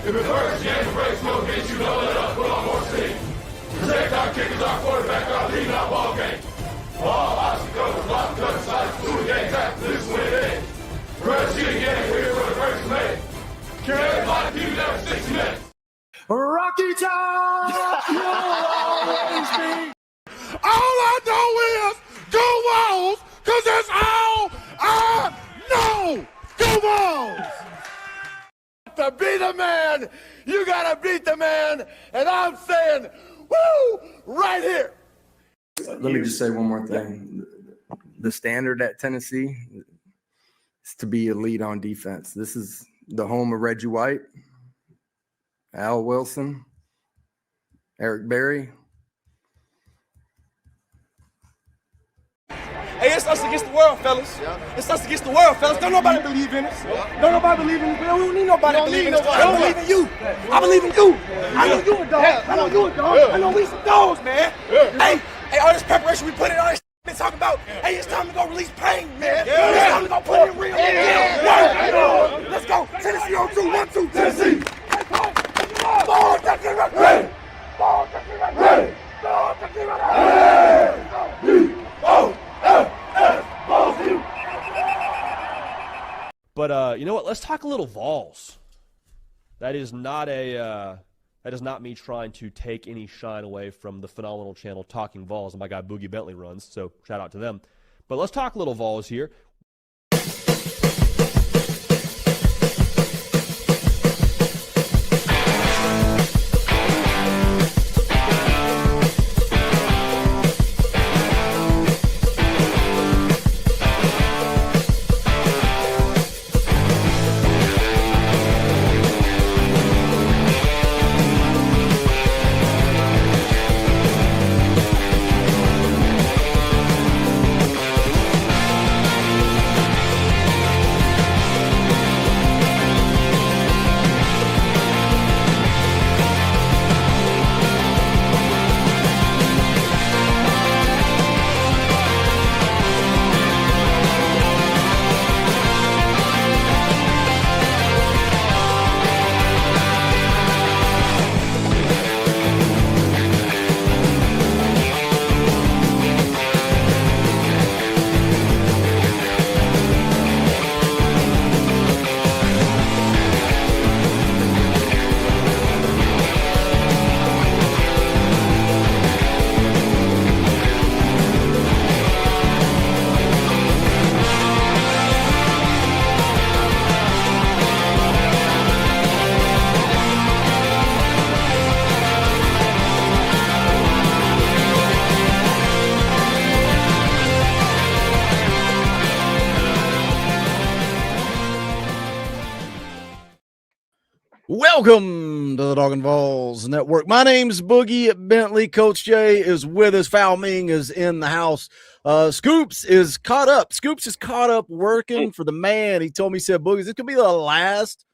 If it hurts, you ain't the brakes, no get you, don't let up, put on more steam. Protect our kickers, our quarterback, our lead, our ball game. All obstacles, block, cut, sides, through the game, tackle, this is when it ends. Press you again, we're here for the first mate. Carry my team down 60 minutes. Rocky Top, you'll always be. All I know is go Vols, because that's all I know. Go Vols! To be the man, you got to beat the man, and I'm saying, woo, right here. Let me just say one more thing. The standard at Tennessee is to be elite on defense. This is the home of Reggie White, Al Wilson, Eric Berry. Hey, it's us against the world, fellas. Yeah. It's us against the world, fellas. Don't nobody believe in us. Yeah. Don't nobody believe in us. We don't need nobody to believe in us. I believe in you. I believe in you. I know you a dog. I know you a dog. I know we some dogs, man. Hey, all this preparation we put in, all this been talking about. Hey, it's time to go release pain, man. It's time to go put it in real. Let's go. Tennessee on 2, 1, 2, Tennessee. Ball, Tennessee, ready. Ball, Tennessee, ready. Ball, Tennessee, ready. But you know what? Let's talk a little Vols. That is not me trying to take any shine away from the phenomenal channel Talkin VAWLS and my guy Boogie Bentley runs. So shout out to them. But let's talk a little Vols here. Welcome to the Talkin VAWLS Network. My name's Boogie Bentley. Coach Jay is with us. Foul Ming is in the house. Scoops is caught up. Scoops is caught up working for the man. He told me, he said, Boogie, this could be the last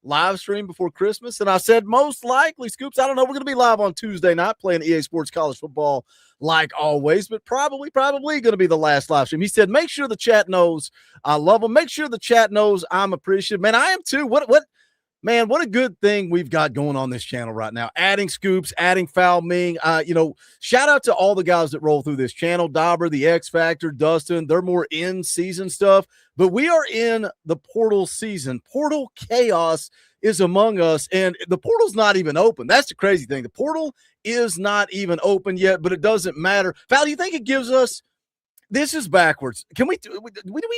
live stream before Christmas. And I said, most likely, Scoops, I don't know. We're going to be live on Tuesday night playing EA Sports College Football like always, but probably going to be the last live stream. He said, make sure the chat knows I love them. Make sure the chat knows I'm appreciative. Man, I am too. Man, what a good thing we've got going on this channel right now. Adding Scoops, adding Foul Ming. Shout out to all the guys that roll through this channel. Dauber, the X Factor, Dustin. They're more in-season stuff. But we are in the portal season. Portal chaos is among us, and the portal's not even open. That's the crazy thing. The portal is not even open yet, but it doesn't matter. Foul, do you think it gives us – this is backwards. Do we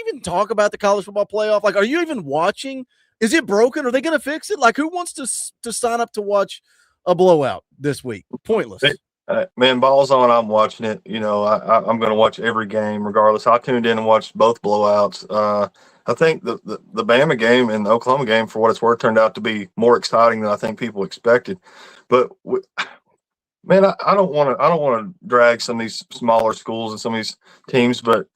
even talk about the college football playoff? Like, are you even watching – is it broken? Are they going to fix it? Like, who wants to sign up to watch a blowout this week? Pointless. Man, ball's on. I'm watching it. You know, I'm going to watch every game regardless. I tuned in and watched both blowouts. I think the Bama game and the Oklahoma game, for what it's worth, turned out to be more exciting than I think people expected. But man, I don't want to drag some of these smaller schools and some of these teams, but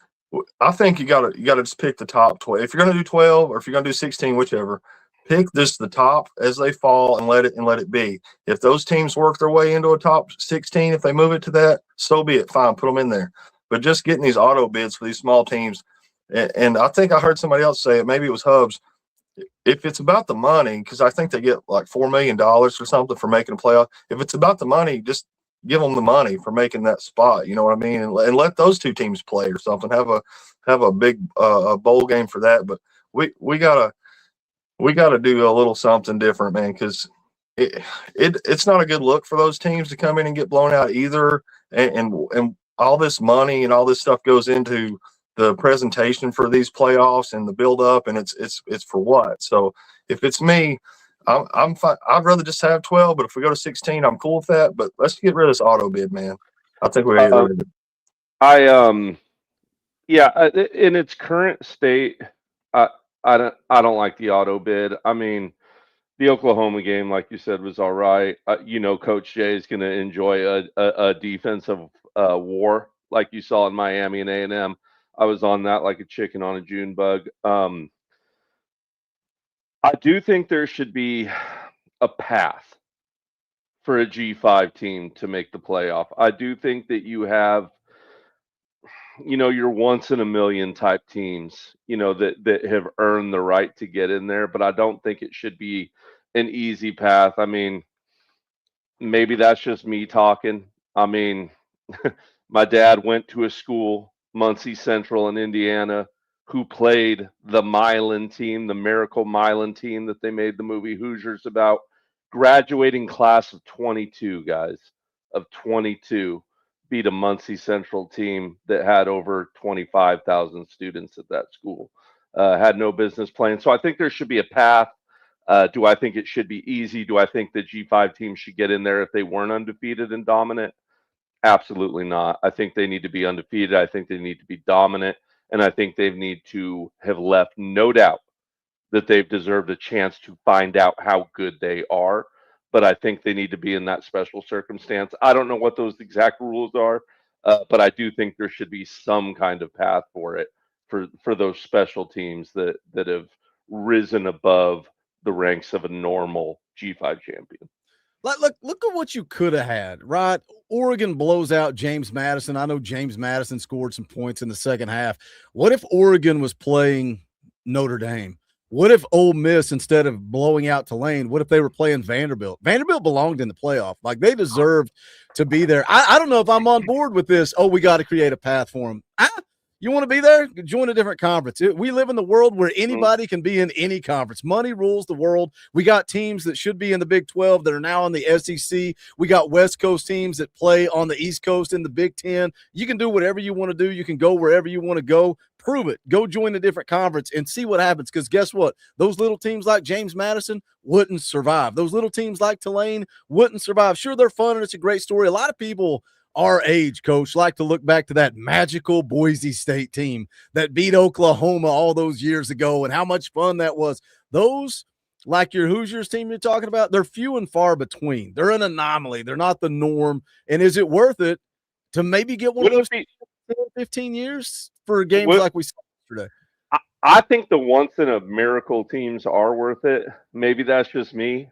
I think you gotta just pick the top 12. If you're gonna do 12 or if you're gonna do 16, whichever, pick just the top as they fall and let it be. If those teams work their way into a top 16, if they move it to that, so be it. Fine, put them in there. But just getting these auto bids for these small teams, and I think I heard somebody else say it. Maybe it was Hubs. if it's about the money, because I think they get like $4 million or something for making a playoff. If it's about the money, just give them the money for making that spot. You know what I mean? And let those two teams play or something. Have a big a bowl game for that. But we gotta do a little something different, man, because it's not a good look for those teams to come in and get blown out either. And all this money and all this stuff goes into the presentation for these playoffs and the build up, and it's for what? So if it's me, I'm fine. I'd rather just have 12, but if we go to 16, I'm cool with that. But let's get rid of this auto bid, man. I think we got to get rid of it. Yeah, in its current state, I don't like the auto bid. I mean, the Oklahoma game, like you said, was all right. Coach Jay is going to enjoy a defensive war like you saw in Miami and A&M. I was on that like a chicken on a June bug. I do think there should be a path for a G5 team to make the playoff. I do think that you have, your once in a million type teams, that have earned the right to get in there, but I don't think it should be an easy path. I mean, maybe that's just me talking. I mean, my dad went to a school, Muncie Central in Indiana, who played the Milan team, the Miracle Milan team that they made the movie Hoosiers about. Graduating class of 22, guys, of 22, beat a Muncie Central team that had over 25,000 students at that school. Had no business playing. So I think there should be a path. Do I think it should be easy? Do I think the G5 team should get in there if they weren't undefeated and dominant? Absolutely not. I think they need to be undefeated. I think they need to be dominant. And I think they need to have left no doubt that they've deserved a chance to find out how good they are. But I think they need to be in that special circumstance. I don't know what those exact rules are, but I do think there should be some kind of path for it for those special teams that have risen above the ranks of a normal G5 champion. Look at what you could have had, right? Oregon blows out James Madison. I know James Madison scored some points in the second half. What if Oregon was playing Notre Dame? What if Ole Miss, instead of blowing out Tulane, what if they were playing Vanderbilt? Vanderbilt belonged in the playoff. Like, they deserved to be there. I don't know if I'm on board with this. Oh, we got to create a path for them. You want to be there? Join a different conference. We live in the world where anybody can be in any conference. Money rules the world. We got teams that should be in the Big 12 that are now in the SEC. We got West Coast teams that play on the East Coast in the Big 10. You can do whatever you want to do. You can go wherever you want to go. Prove it. Go join a different conference and see what happens, because guess what? Those little teams like James Madison wouldn't survive. Those little teams like Tulane wouldn't survive. Sure, they're fun and it's a great story. A lot of people our age, coach, like to look back to that magical Boise State team that beat Oklahoma all those years ago and how much fun that was. Those, like your Hoosiers team you're talking about, they're few and far between. They're an anomaly. They're not the norm. And is it worth it to maybe get one of those 15 years for games like we saw yesterday? I think the once in a miracle teams are worth it. Maybe that's just me.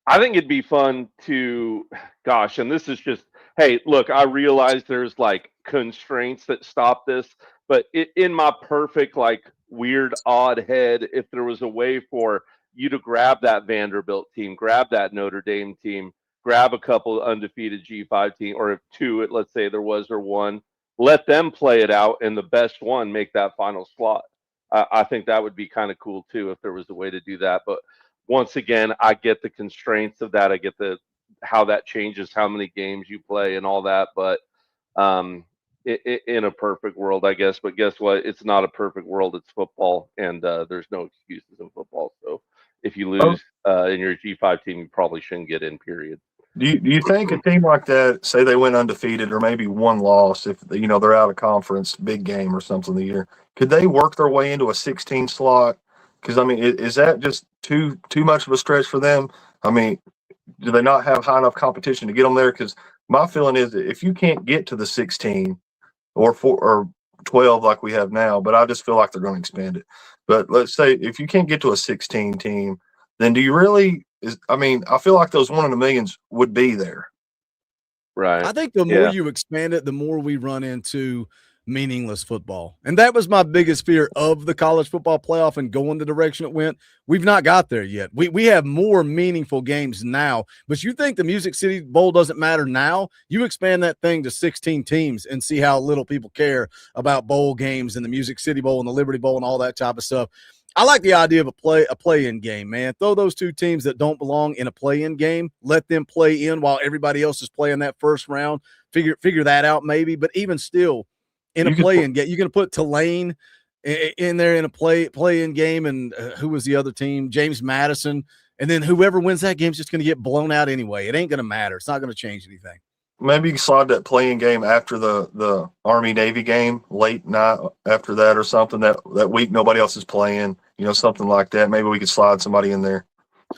I think it'd be fun to, and this is just, hey, look, I realize there's like constraints that stop this, but in my perfect, like, weird, odd head, if there was a way for you to grab that Vanderbilt team, grab that Notre Dame team, grab a couple undefeated G5 team, or if two, let's say there was, or one, let them play it out, and the best one make that final slot. I think that would be kind of cool too, if there was a way to do that. But once again, I get the constraints of that. I get how that changes how many games you play and all that. But in a perfect world, I guess. But guess what? It's not a perfect world. It's football, and there's no excuses in football. So if you lose in your G5 team, you probably shouldn't get in, period. Do you think a team like that, say they went undefeated or maybe one loss, if they're out of conference, big game or something the year, could they work their way into a 16 slot? Because I mean, is that just too much of a stretch for them? I mean, do they not have high enough competition to get them there? Because my feeling is that if you can't get to the 16 or 12 like we have now, but I just feel like they're going to expand it. But let's say if you can't get to a 16 team, then do you really? I feel like those one in a millions would be there. Right. I think the more you expand it, the more we run into meaningless football. And that was my biggest fear of the college football playoff and going the direction it went. We've not got there yet. We have more meaningful games now, but you think the Music City Bowl doesn't matter now? You expand that thing to 16 teams and see how little people care about bowl games and the Music City Bowl and the Liberty Bowl and all that type of stuff. I like the idea of a play-in game, man. Throw those two teams that don't belong in a play-in game. Let them play in while everybody else is playing that first round. Figure that out maybe, but even still, in a play-in game, you're going to put Tulane in there in a play-in game, and who was the other team? James Madison, and then whoever wins that game is just going to get blown out anyway. It ain't going to matter. It's not going to change anything. Maybe you can slide that play-in game after the Army-Navy game, late night after that or something. That week nobody else is playing, something like that. Maybe we could slide somebody in there.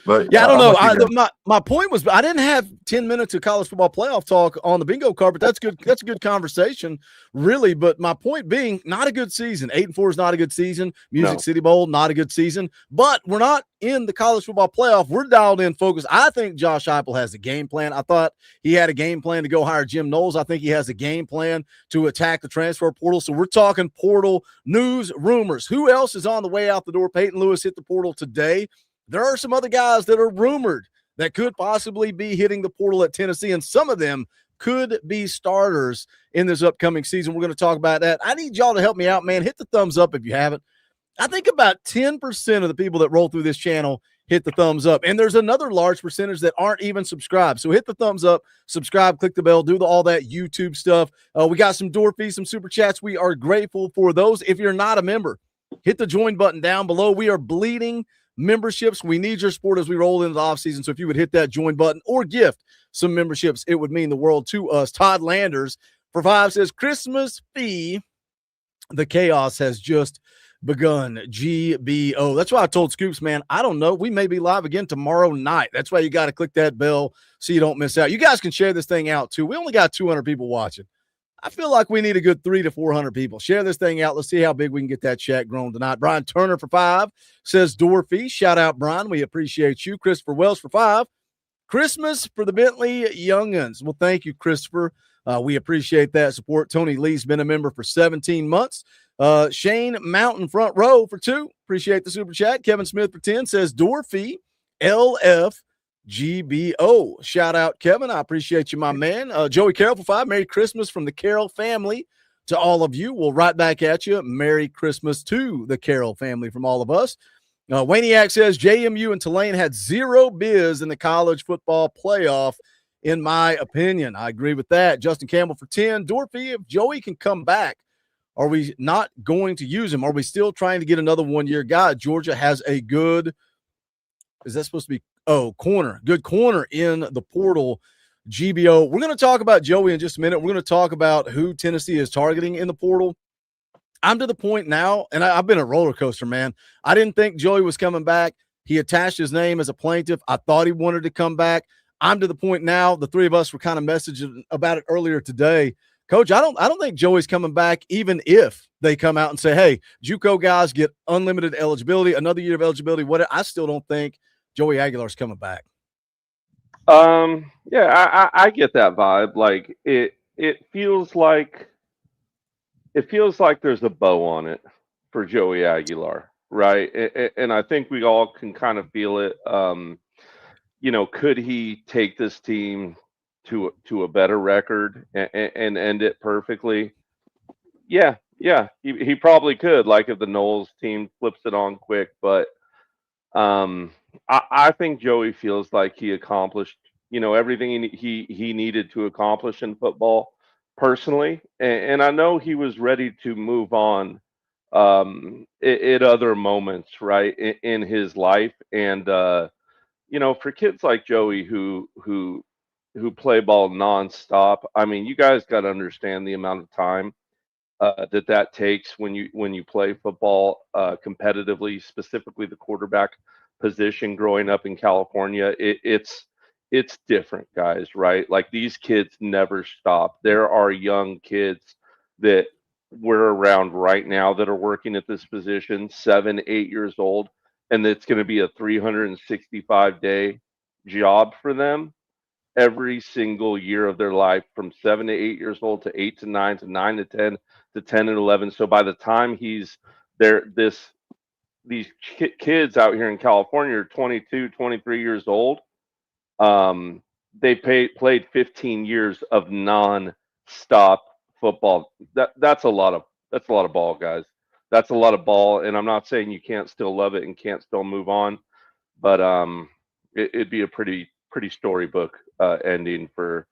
But yeah, I don't know. My point was I didn't have 10 minutes of college football playoff talk on the bingo card, but that's good. That's a good conversation, really. But my point being, not a good season. 8-4 is not a good season. Music City Bowl, not a good season. But we're not in the college football playoff. We're dialed in, focused. I think Josh Heupel has a game plan. I thought he had a game plan to go hire Jim Knowles. I think he has a game plan to attack the transfer portal. So we're talking portal news, rumors. Who else is on the way out the door? Peyton Lewis hit the portal today. There are some other guys that are rumored that could possibly be hitting the portal at Tennessee, and some of them could be starters in this upcoming season. We're going to talk about that. I need y'all to help me out, man. Hit the thumbs up if you haven't. I think about 10% of the people that roll through this channel hit the thumbs up, and there's another large percentage that aren't even subscribed. So hit the thumbs up, subscribe, click the bell, do all that YouTube stuff. We got some door fees, some super chats. We are grateful for those. If you're not a member, hit the join button down below. We are bleeding memberships. We need your support as we roll into the offseason. So if you would hit that join button or gift some memberships, it would mean the world to us. Todd Landers for 5 says, Christmas fee, the chaos has just begun. GBO. That's why I told Scoops, man, I don't know. We may be live again tomorrow night. That's why you got to click that bell so you don't miss out. You guys can share this thing out too. We only got 200 people watching. I feel like we need a good 300 to 400 people. Share this thing out. Let's see how big we can get that chat grown tonight. Brian Turner for 5 says door fee. Shout out, Brian. We appreciate you. Christopher Wells for 5. Christmas for the Bentley Young'uns. Well, thank you, Christopher. We appreciate that support. Tony Lee's been a member for 17 months. Shane Mountain front row for 2. Appreciate the super chat. Kevin Smith for 10 says door fee. LF. GBO. Shout out, Kevin. I appreciate you, my man. Joey Carroll for 5. Merry Christmas from the Carroll family to all of you. We'll right back at you. Merry Christmas to the Carroll family from all of us. Waniac says JMU and Tulane had zero biz in the college football playoff, in my opinion. I agree with that. Justin Campbell for 10. Dorfy, if Joey can come back, are we not going to use him? Are we still trying to get another one-year guy? Georgia has a good – is that supposed to be – corner. Good corner in the portal. GBO. We're going to talk about Joey in just a minute. We're going to talk about who Tennessee is targeting in the portal. I'm to the point now, and I've been a roller coaster, man. I didn't think Joey was coming back. He attached his name as a plaintiff. I thought he wanted to come back. I'm to the point now, the three of us were kind of messaging about it earlier today. Coach, I don't think Joey's coming back, even if they come out and say, hey, JUCO guys get unlimited eligibility, another year of eligibility. I still don't think Joey Aguilar's coming back. Yeah, I get that vibe. Like it feels like there's a bow on it for Joey Aguilar, right? And I think we all can kind of feel it. Could he take this team to a better record and end it perfectly? Yeah, he probably could. Like if the Knowles team flips it on quick, but I think Joey feels like he accomplished, everything he needed to accomplish in football personally. And I know he was ready to move on at other moments, right, in his life. And, for kids like Joey who play ball nonstop, I mean, you guys got to understand the amount of time that takes when you play football competitively, specifically the quarterback position. Growing up in California, it's different, guys, right? Like these kids never stop. There are young kids that we're around right now that are working at this position, 7, 8 years old, and it's going to be a 365-day job for them. every single year of their life from 7 to 8 years old to 8 to 9 to 9 to 10 to 10 and 11. So by the time he's there, these kids out here in California are 22, 23 years old. They played 15 years of non-stop football. That's a lot of ball, guys. That's a lot of ball, and I'm not saying you can't still love it and can't still move on, but it'd be a pretty storybook ending for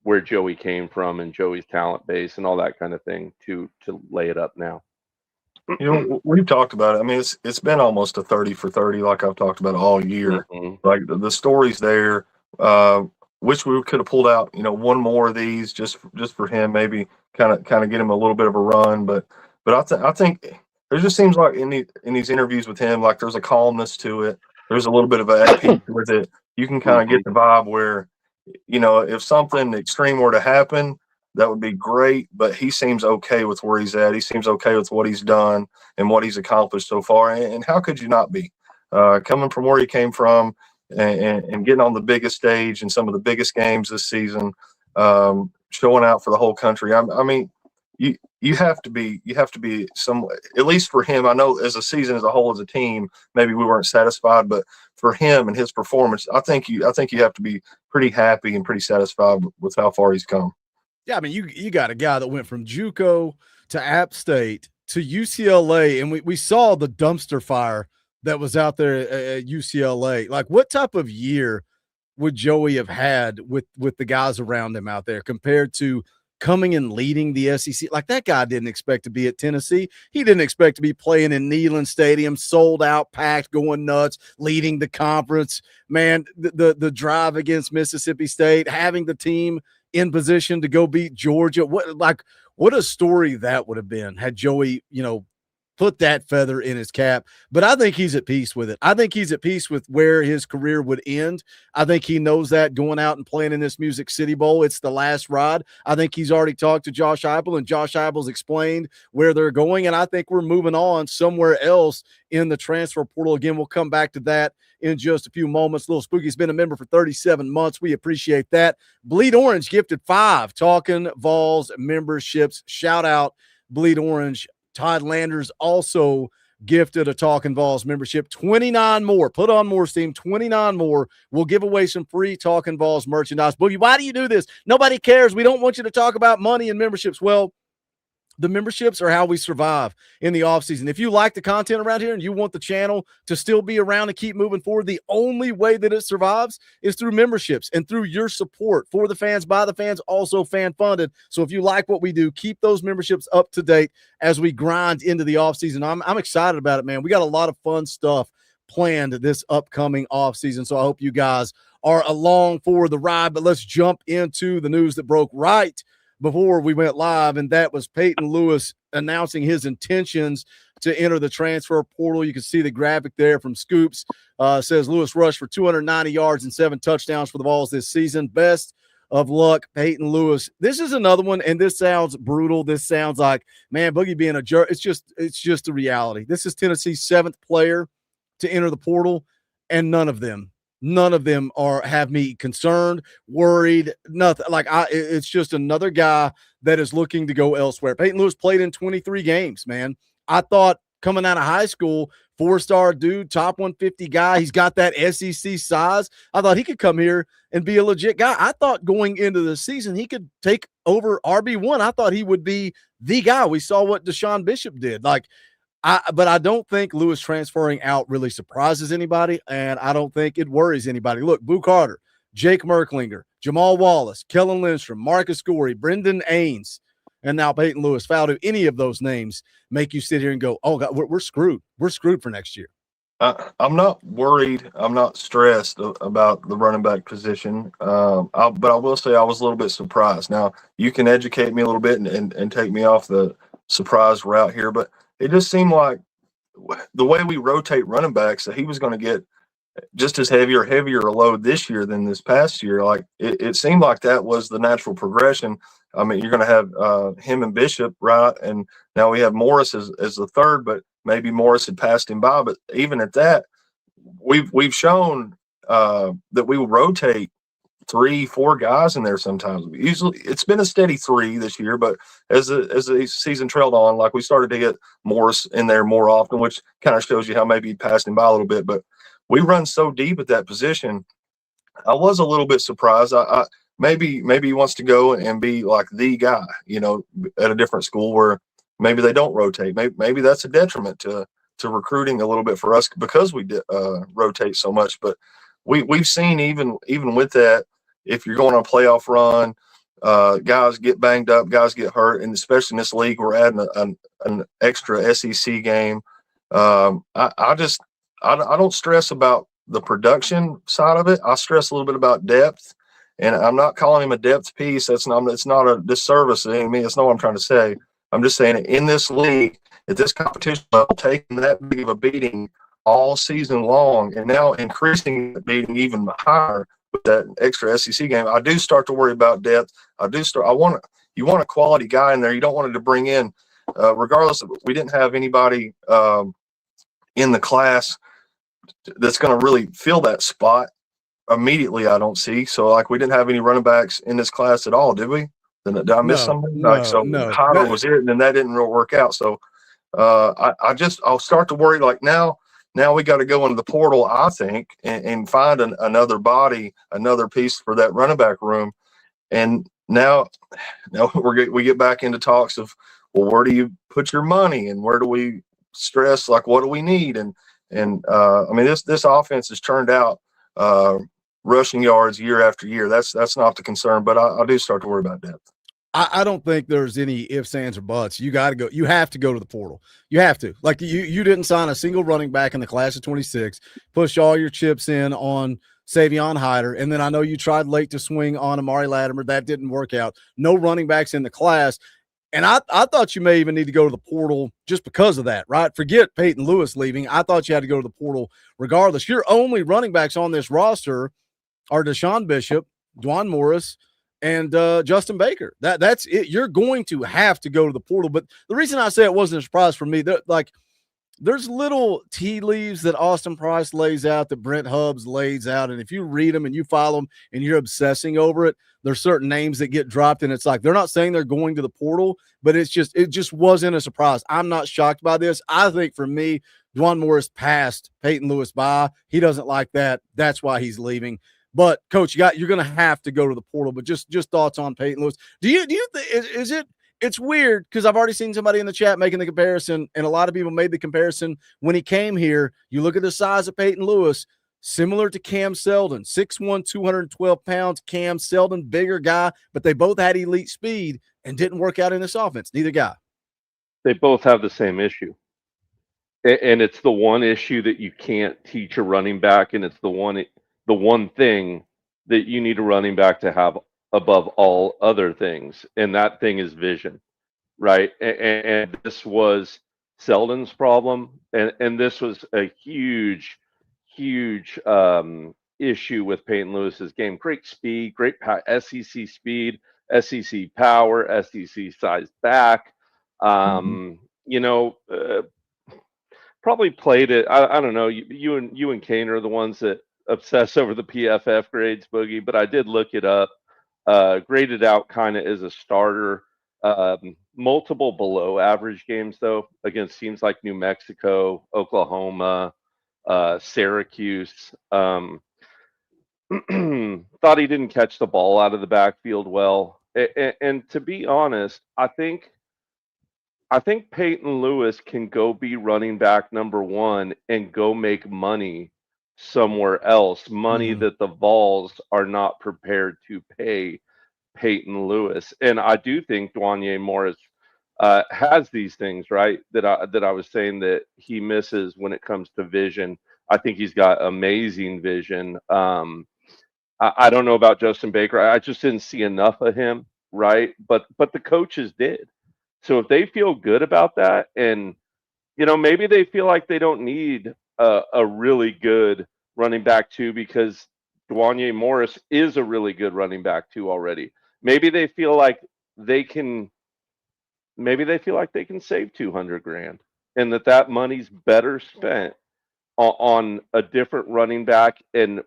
where Joey came from and Joey's talent base and all that kind of thing to lay it up now. We've talked about it. I mean, it's been almost a 30 for 30, like I've talked about all year. Mm-hmm. Like the stories there. Wish we could have pulled out, one more of these just for him, maybe kind of get him a little bit of a run. But I think there just seems like in these interviews with him, like there's a calmness to it. There's a little bit of a peace with it. You can kind of get the vibe where, if something extreme were to happen, that would be great. But he seems okay with where he's at. He seems okay with what he's done and what he's accomplished so far. And how could you not be? Coming from where he came from, and getting on the biggest stage in some of the biggest games this season, showing out for the whole country. I mean, you have to be some, at least for him. I know as a season as a whole, as a team, maybe we weren't satisfied, but for him and his performance, I think you have to be pretty happy and pretty satisfied with how far he's come. Yeah, I mean, you got a guy that went from JUCO to App State to UCLA, and we saw the dumpster fire that was out there at UCLA. Like, what type of year would Joey have had with the guys around him out there compared to coming and leading the SEC? Like, that guy didn't expect to be at Tennessee. He didn't expect to be playing in Neyland Stadium, sold out, packed, going nuts, leading the conference. Man, the drive against Mississippi State, having the team in position to go beat Georgia. What a story that would have been had Joey, put that feather in his cap. But I think he's at peace with it. I think he's at peace with where his career would end. I think he knows that going out and playing in this Music City Bowl, it's the last ride. I think he's already talked to Josh Heupel, and Josh Heupel's explained where they're going. And I think we're moving on somewhere else in the transfer portal. Again, we'll come back to that in just a few moments. Little Spooky's been a member for 37 months. We appreciate that. Bleed Orange gifted 5 Talkin VAWLS memberships. Shout out Bleed Orange. Todd Landers also gifted a Talkin VAWLS membership. 29 more. Put on more steam. 29 more. We'll give away some free Talkin VAWLS merchandise. Boogie, why do you do this? Nobody cares. We don't want you to talk about money and memberships. Well, the memberships are how we survive in the offseason. If you like the content around here and you want the channel to still be around and keep moving forward, the only way that it survives is through memberships and through your support for the fans, by the fans, also fan funded. So if you like what we do, keep those memberships up to date as we grind into the offseason. I'm excited about it, man. We got a lot of fun stuff planned this upcoming offseason. So I hope you guys are along for the ride. But let's jump into the news that broke right before we went live, and that was Peyton Lewis announcing his intentions to enter the transfer portal. You can see the graphic there from Scoops. Says Lewis rushed for 290 yards and 7 touchdowns for the Vols this season. Best of luck, Peyton Lewis. This is another one, and this sounds brutal. This sounds like, man, Boogie being a jerk. It's just a reality. This is Tennessee's 7th player to enter the portal, and none of them have me concerned, worried, nothing. It's just another guy that is looking to go elsewhere. Peyton Lewis played in 23 games, man. I thought coming out of high school, 4-star dude, top 150 guy. He's got that SEC size. I thought he could come here and be a legit guy. I thought going into the season, he could take over RB1. I thought he would be the guy. We saw what Deshaun Bishop did. But I don't think Lewis transferring out really surprises anybody, and I don't think it worries anybody. Look, Boo Carter, Jake Merklinger, Jamal Wallace, Kellen Lindstrom, Marcus Gorey, Brendan Ains, and now Peyton Lewis. Foul, do any of those names make you sit here and go, oh, God, we're screwed. We're screwed for next year. I'm not worried. I'm not stressed about the running back position. But I will say I was a little bit surprised. Now, you can educate me a little bit and take me off the surprise route here, but it just seemed like the way we rotate running backs that he was going to get just as heavier a load this year than this past year. Like it seemed like that was the natural progression. I mean, you're going to have him and Bishop, right? And now we have Morris as the third, but maybe Morris had passed him by. But even at that, we've shown that we will rotate 3, 4 guys in there sometimes. Usually it's been a steady 3 this year, but as the season trailed on, like we started to get Morris in there more often, which kind of shows you how maybe he passed him by a little bit. But we run so deep at that position. I was a little bit surprised. Maybe he wants to go and be like the guy, at a different school where maybe they don't rotate. Maybe that's a detriment to recruiting a little bit for us because we rotate so much. But we've seen even with that, if you're going on a playoff run, guys get banged up, guys get hurt, and especially in this league, we're adding an extra SEC game. I don't stress about the production side of it. I stress a little bit about depth, and I'm not calling him a depth piece. It's not a disservice to me. That's not what I'm trying to say. I'm just saying in this league, at this competition level, taking that big of a beating all season long, and now increasing the beating even higher with that extra SEC game, I do start to worry about depth. You want a quality guy in there. You don't want to bring in, regardless of, we didn't have anybody in the class that's going to really fill that spot immediately. I don't see. So like we didn't have any running backs in this class at all, did we? Did I miss something? No. Hyder was it, and then that didn't really work out. So I'll start to worry like now we got to go into the portal, I think, and find another body, another piece for that running back room. And now we get back into talks of, well, where do you put your money and where do we stress? Like, what do we need? And I mean, this offense has turned out rushing yards year after year. That's not the concern, but I do start to worry about depth. I don't think there's any ifs, ands, or buts. You got to go. You have to go to the portal. You have to. Like you didn't sign a single running back in the class of 26. Push all your chips in on Savion Hyder, and then I know you tried late to swing on Amari Latimer. That didn't work out. No running backs in the class, and I thought you may even need to go to the portal just because of that. Right? Forget Peyton Lewis leaving. I thought you had to go to the portal regardless. Your only running backs on this roster are Deshaun Bishop, Dwan Morris, and Justin Baker. That's it. You're going to have to go to the portal. But the reason I say it wasn't a surprise for me, there's little tea leaves that Austin Price lays out, that Brent Hubbs lays out. And if you read them and you follow them and you're obsessing over it, there's certain names that get dropped. And it's like, they're not saying they're going to the portal, but it just wasn't a surprise. I'm not shocked by this. I think for me, Dwan Morris passed Peyton Lewis by. He doesn't like that. That's why he's leaving. But Coach, you're going to have to go to the portal. But just thoughts on Peyton Lewis. Do you think it's weird because I've already seen somebody in the chat making the comparison, and a lot of people made the comparison when he came here. You look at the size of Peyton Lewis, similar to Cam Seldon, 6'1", 212 pounds. Cam Seldon, bigger guy, but they both had elite speed and didn't work out in this offense. Neither guy. They both have the same issue. And it's the one issue that you can't teach a running back, and it's the one thing that you need a running back to have above all other things, and that thing is vision, right? And this was Seldon's problem, and this was a huge issue with Peyton Lewis's game. Great speed, great SEC speed, SEC power, SEC size back. Probably played it. I don't know. You and Kane are the ones that obsess over the PFF grades, Boogie, but I did look it up. Graded out kind of as a starter. Multiple below average games though against teams like New Mexico, Oklahoma, Syracuse. Thought he didn't catch the ball out of the backfield well. And to be honest, I think Peyton Lewis can go be running back number 1 and go make money somewhere else, money that the Vols are not prepared to pay Peyton Lewis. And I do think Dwanye Morris has these things, right, that I was saying that he misses when it comes to vision. I think he's got amazing vision. I don't know about Justin Baker. I just didn't see enough of him, right? But the coaches did. So if they feel good about that, and maybe they feel like they don't need a really good running back 2 because Dwanye Morris is a really good running back 2 already. Maybe they feel like they can save $200,000 and that money's better spent on a different running back and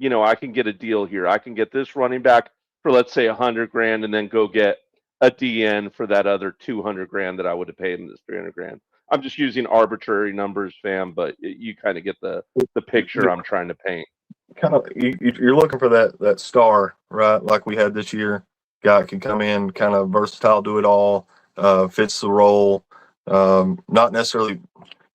I can get a deal here. I can get this running back for, let's say, $100,000, and then go get a DN for that other $200,000 that I would have paid him this $300,000. I'm just using arbitrary numbers, fam, but you kind of get the picture I'm trying to paint. Kind of, you're looking for that star, right? Like we had this year. Guy can come in, kind of versatile, do it all, fits the role, not necessarily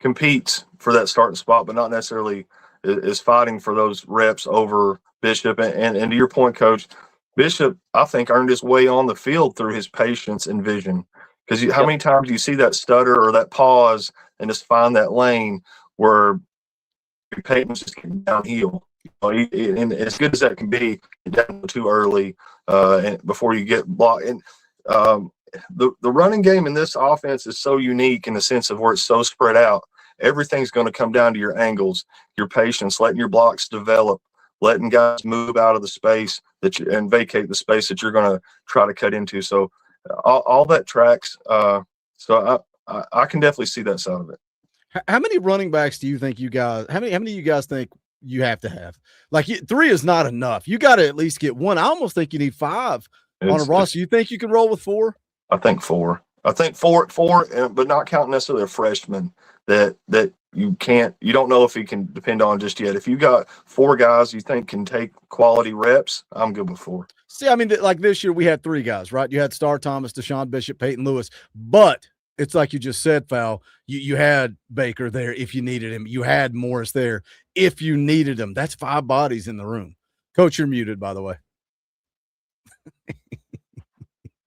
competes for that starting spot, but not necessarily is fighting for those reps over Bishop. And to your point, Coach, Bishop, I think, earned his way on the field through his patience and vision. Because how many times do you see that stutter or that pause and just find that lane where Peyton's just getting downhill? And as good as that can be, down too early and before you get blocked. And the running game in this offense is so unique in the sense of where it's so spread out. Everything's going to come down to your angles, your patience, letting your blocks develop, letting guys move out of the space and vacate the space that you're going to try to cut into. So all that tracks. So I can definitely see that side of it. How many running backs do you think you guys? How many of you guys think you have to have? Like 3 is not enough. You got to at least get 1. I almost think you need 5 on a roster. You think you can roll with 4? I think 4. I think 4, but not counting necessarily a freshman that you don't know if he can depend on just yet. If you got 4 guys you think can take quality reps, I'm good with 4. See, I mean, like this year we had 3 guys, right? You had Star Thomas, Deshaun Bishop, Peyton Lewis, but it's like you just said, Fowl, you had Baker there if you needed him. You had Morris there if you needed him. That's 5 bodies in the room. Coach, you're muted, by the way.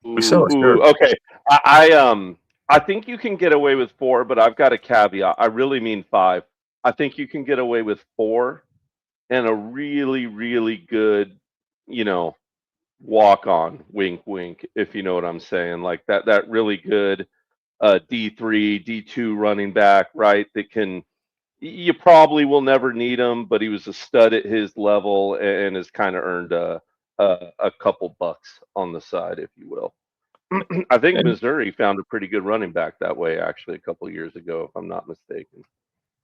Okay. I think you can get away with 4, but I've got a caveat. I really mean 5. I think you can get away with 4 and a really, really good, walk on, wink, wink, if you know what I'm saying. Like that really good D3, D2 running back, right? You probably will never need him, but he was a stud at his level and has kind of earned a couple bucks on the side, if you will. I think Missouri found a pretty good running back that way, actually, a couple of years ago, if I'm not mistaken.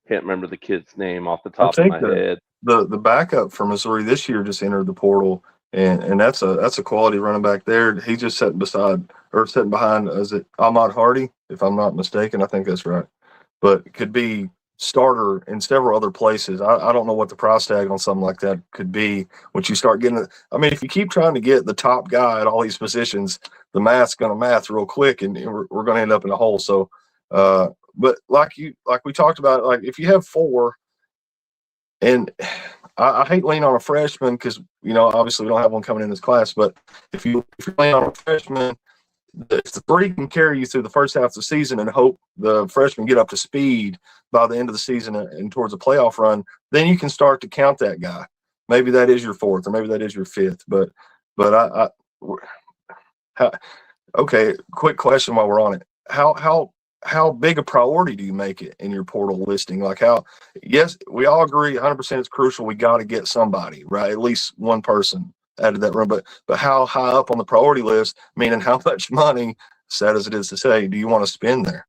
Can't remember the kid's name off the top of my head. The backup for Missouri this year just entered the portal, and that's a quality running back there. He just sitting behind. Is it Ahmad Hardy? If I'm not mistaken, I think that's right. But it could be starter in several other places. I don't know what the price tag on something like that could be once you start getting it. I mean, if you keep trying to get the top guy at all these positions, the math's going to math real quick, and we're going to end up in a hole. So, but like we talked about, like if you have 4, and I hate leaning on a freshman because obviously we don't have one coming in this class. But if you lean on a freshman, if the 3 can carry you through the first half of the season and hope the freshmen get up to speed by the end of the season and towards a playoff run, then you can start to count that guy. Maybe that is your 4th, or maybe that is your 5th. But okay. Quick question while we're on it: how big a priority do you make it in your portal listing? Like yes, we all agree 100% it's crucial. We got to get somebody, right? At least one person out of that room. But how high up on the priority list, meaning how much money, sad as it is to say, do you want to spend there?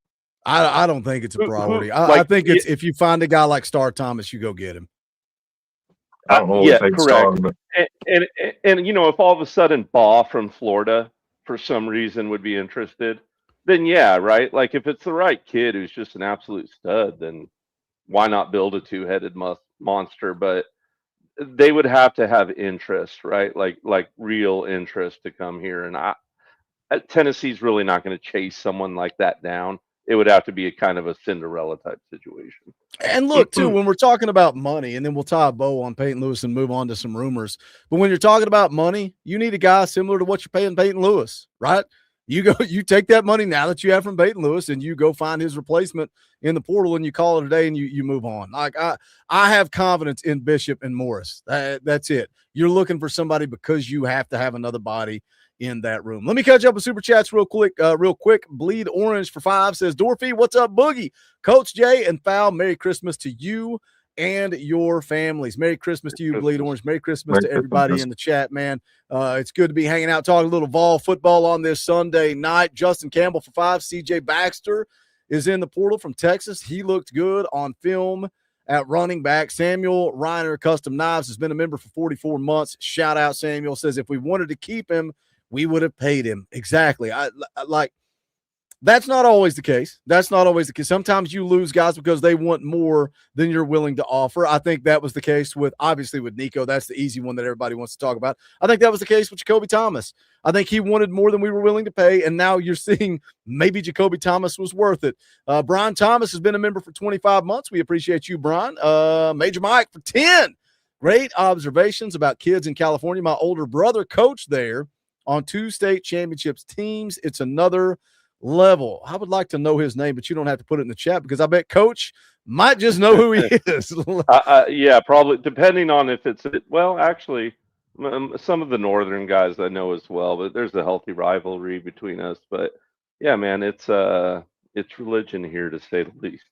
I don't think it's a priority. I think it's if you find a guy like Star Thomas, you go get him. I don't know. Yeah, correct. Star, but. And if all of a sudden Baugh from Florida for some reason would be interested, then yeah, right? Like if it's the right kid who's just an absolute stud, then why not build a 2-headed monster? But they would have to have interest, right? Like real interest to come here. And Tennessee's really not going to chase someone like that down. It would have to be a kind of a Cinderella type situation. And look, too, when we're talking about money, and then we'll tie a bow on Peyton Lewis and move on to some rumors. But when you're talking about money, you need a guy similar to what you're paying Peyton Lewis, right? You take that money now that you have from Peyton Lewis and you go find his replacement in the portal and you call it a day and you move on. Like I have confidence in Bishop and Morris. That's it. You're looking for somebody because you have to have another body in that room. Let me catch up with super chats real quick. Bleed Orange for 5 says, Dorothy, what's up, Boogie? Coach Jay and Fowl, Merry Christmas to you and your families. Merry Christmas to you, Bleed Orange. Merry Christmas to everybody in the chat, man. It's good to be hanging out, talking a little Vol football on this Sunday night. Justin Campbell for 5. CJ Baxter is in the portal from Texas. He looked good on film at running back. Samuel Reiner Custom Knives has been a member for 44 months. Shout out Samuel. Says if we wanted to keep him, we would have paid him. Exactly. I like that's not always the case. That's not always the case. Sometimes you lose guys because they want more than you're willing to offer. I think that was the case with Nico. That's the easy one that everybody wants to talk about. I think that was the case with Jacoby Thomas. I think he wanted more than we were willing to pay, and now you're seeing maybe Jacoby Thomas was worth it. Brian Thomas has been a member for 25 months. We appreciate you, Brian. Major Mike for 10. Great observations about kids in California. My older brother coached there on 2 state championships teams. It's another level. I would like to know his name, but you don't have to put it in the chat because I bet Coach might just know who he is. Yeah, probably, depending on if it's – well, actually, some of the northern guys I know as well, but there's a healthy rivalry between us. But, yeah, man, it's religion here, to say the least.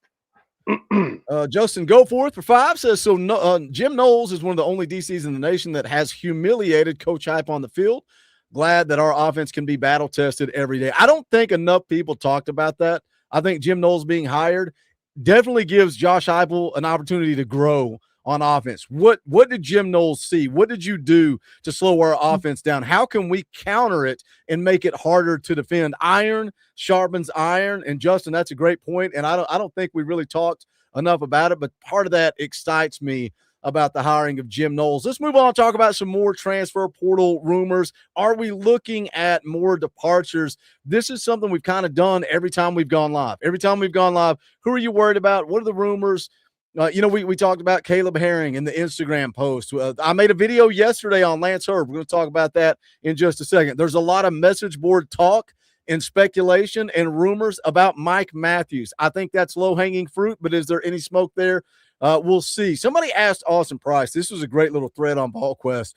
Justin Goforth for 5 says, Jim Knowles is one of the only DCs in the nation that has humiliated Coach Hype on the field. Glad that our offense can be battle tested every day. I don't think enough people talked about that. I think Jim Knowles being hired definitely gives Josh Heupel an opportunity to grow on offense. What did Jim Knowles see? What did you do to slow our offense down? How can we counter it and make it harder to defend? Iron sharpens iron. And Justin, that's a great point. And I don't think we really talked enough about it, but part of that excites me about the hiring of Jim Knowles. Let's move on and talk about some more transfer portal rumors. Are we looking at more departures? This is something we've kind of done every time we've gone live. Every time we've gone live, who are you worried about? What are the rumors? We talked about Caleb Herring in the Instagram post. I made a video yesterday on Lance Herb. We're going to talk about that in just a second. There's a lot of message board talk and speculation and rumors about Mike Matthews. I think that's low-hanging fruit, but is there any smoke there? We'll see. Somebody asked Austin Price. This was a great little thread on VolQuest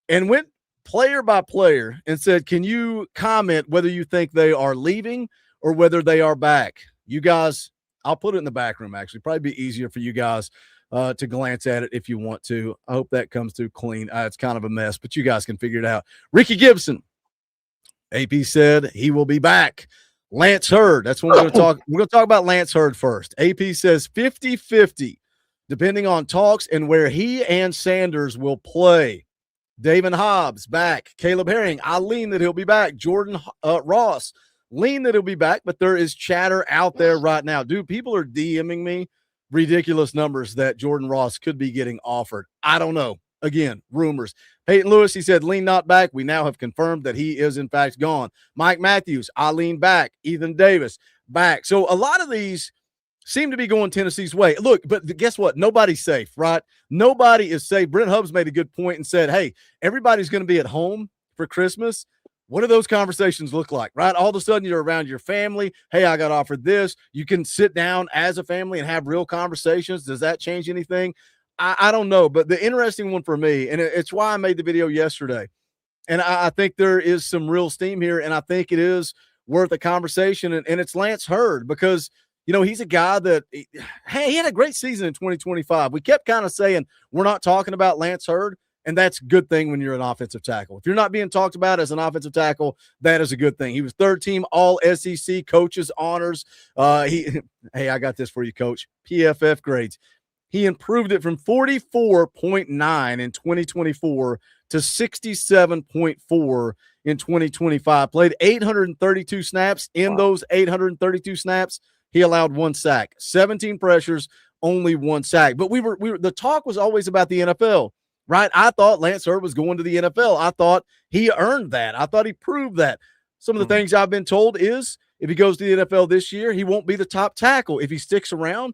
and went player by player and said, can you comment whether you think they are leaving or whether they are back? You guys, I'll put it in the back room, actually. Probably be easier for you guys to glance at it if you want to. I hope that comes through clean. It's kind of a mess, but you guys can figure it out. Ricky Gibson. AP said he will be back. Lance Hurd. That's when we're going to talk. We're going to talk about Lance Hurd first. AP says 50-50. Depending on talks and where he and Sanders will play. David Hobbs, back. Caleb Herring, I lean that he'll be back. Jordan Ross, lean that he'll be back, but there is chatter out there right now. Dude, people are DMing me ridiculous numbers that Jordan Ross could be getting offered. I don't know. Again, rumors. Peyton Lewis, he said, lean not back. We now have confirmed that he is, in fact, gone. Mike Matthews, I lean back. Ethan Davis, back. So a lot of these seem to be going Tennessee's way. Look, but guess what? Nobody's safe, right? Nobody is safe. Brent Hubbs made a good point and said, hey, everybody's going to be at home for Christmas. What do those conversations look like, right? All of a sudden you're around your family. Hey, I got offered this. You can sit down as a family and have real conversations. Does that change anything? I don't know. But the interesting one for me, and it's why I made the video yesterday, and I think there is some real steam here, and I think it is worth a conversation, and it's Lance Hurd because – he's a guy that, hey, he had a great season in 2025. We kept kind of saying we're not talking about Lance Hurd, and that's a good thing when you're an offensive tackle. If you're not being talked about as an offensive tackle, that is a good thing. He was third team all SEC coaches honors. Hey, I got this for you, Coach. PFF grades. He improved it from 44.9 in 2024 to 67.4 in 2025. Played 832 snaps. In those 832 snaps, he allowed 1 sack, 17 pressures, only 1 sack. But the talk was always about the NFL, right? I thought Lance Hurd was going to the NFL. I thought he earned that. I thought he proved that. Some of the things I've been told is if he goes to the NFL this year, he won't be the top tackle. If he sticks around,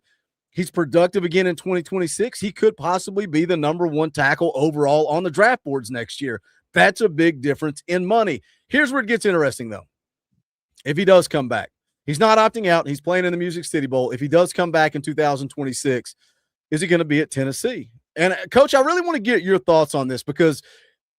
he's productive again in 2026. He could possibly be the number 1 tackle overall on the draft boards next year. That's a big difference in money. Here's where it gets interesting, though. If he does come back, he's not opting out. He's playing in the Music City Bowl. If he does come back in 2026, is he going to be at Tennessee? And, Coach, I really want to get your thoughts on this because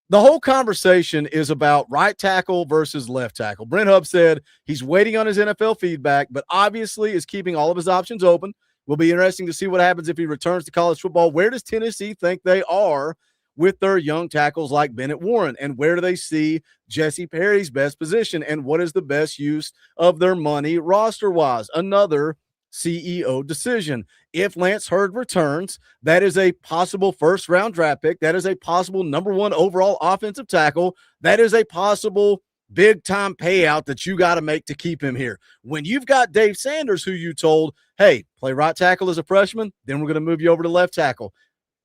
the whole conversation is about right tackle versus left tackle. Brent Hubbs said he's waiting on his NFL feedback, but obviously is keeping all of his options open. Will be interesting to see what happens if he returns to college football. Where does Tennessee think they are with their young tackles like Bennett Warren? And where do they see Jesse Perry's best position? And what is the best use of their money roster-wise? Another CEO decision. If Lance Hurd returns, that is a possible first-round draft pick. That is a possible number 1 overall offensive tackle. That is a possible big-time payout that you got to make to keep him here. When you've got Dave Sanders, who you told, hey, play right tackle as a freshman, then we're going to move you over to left tackle.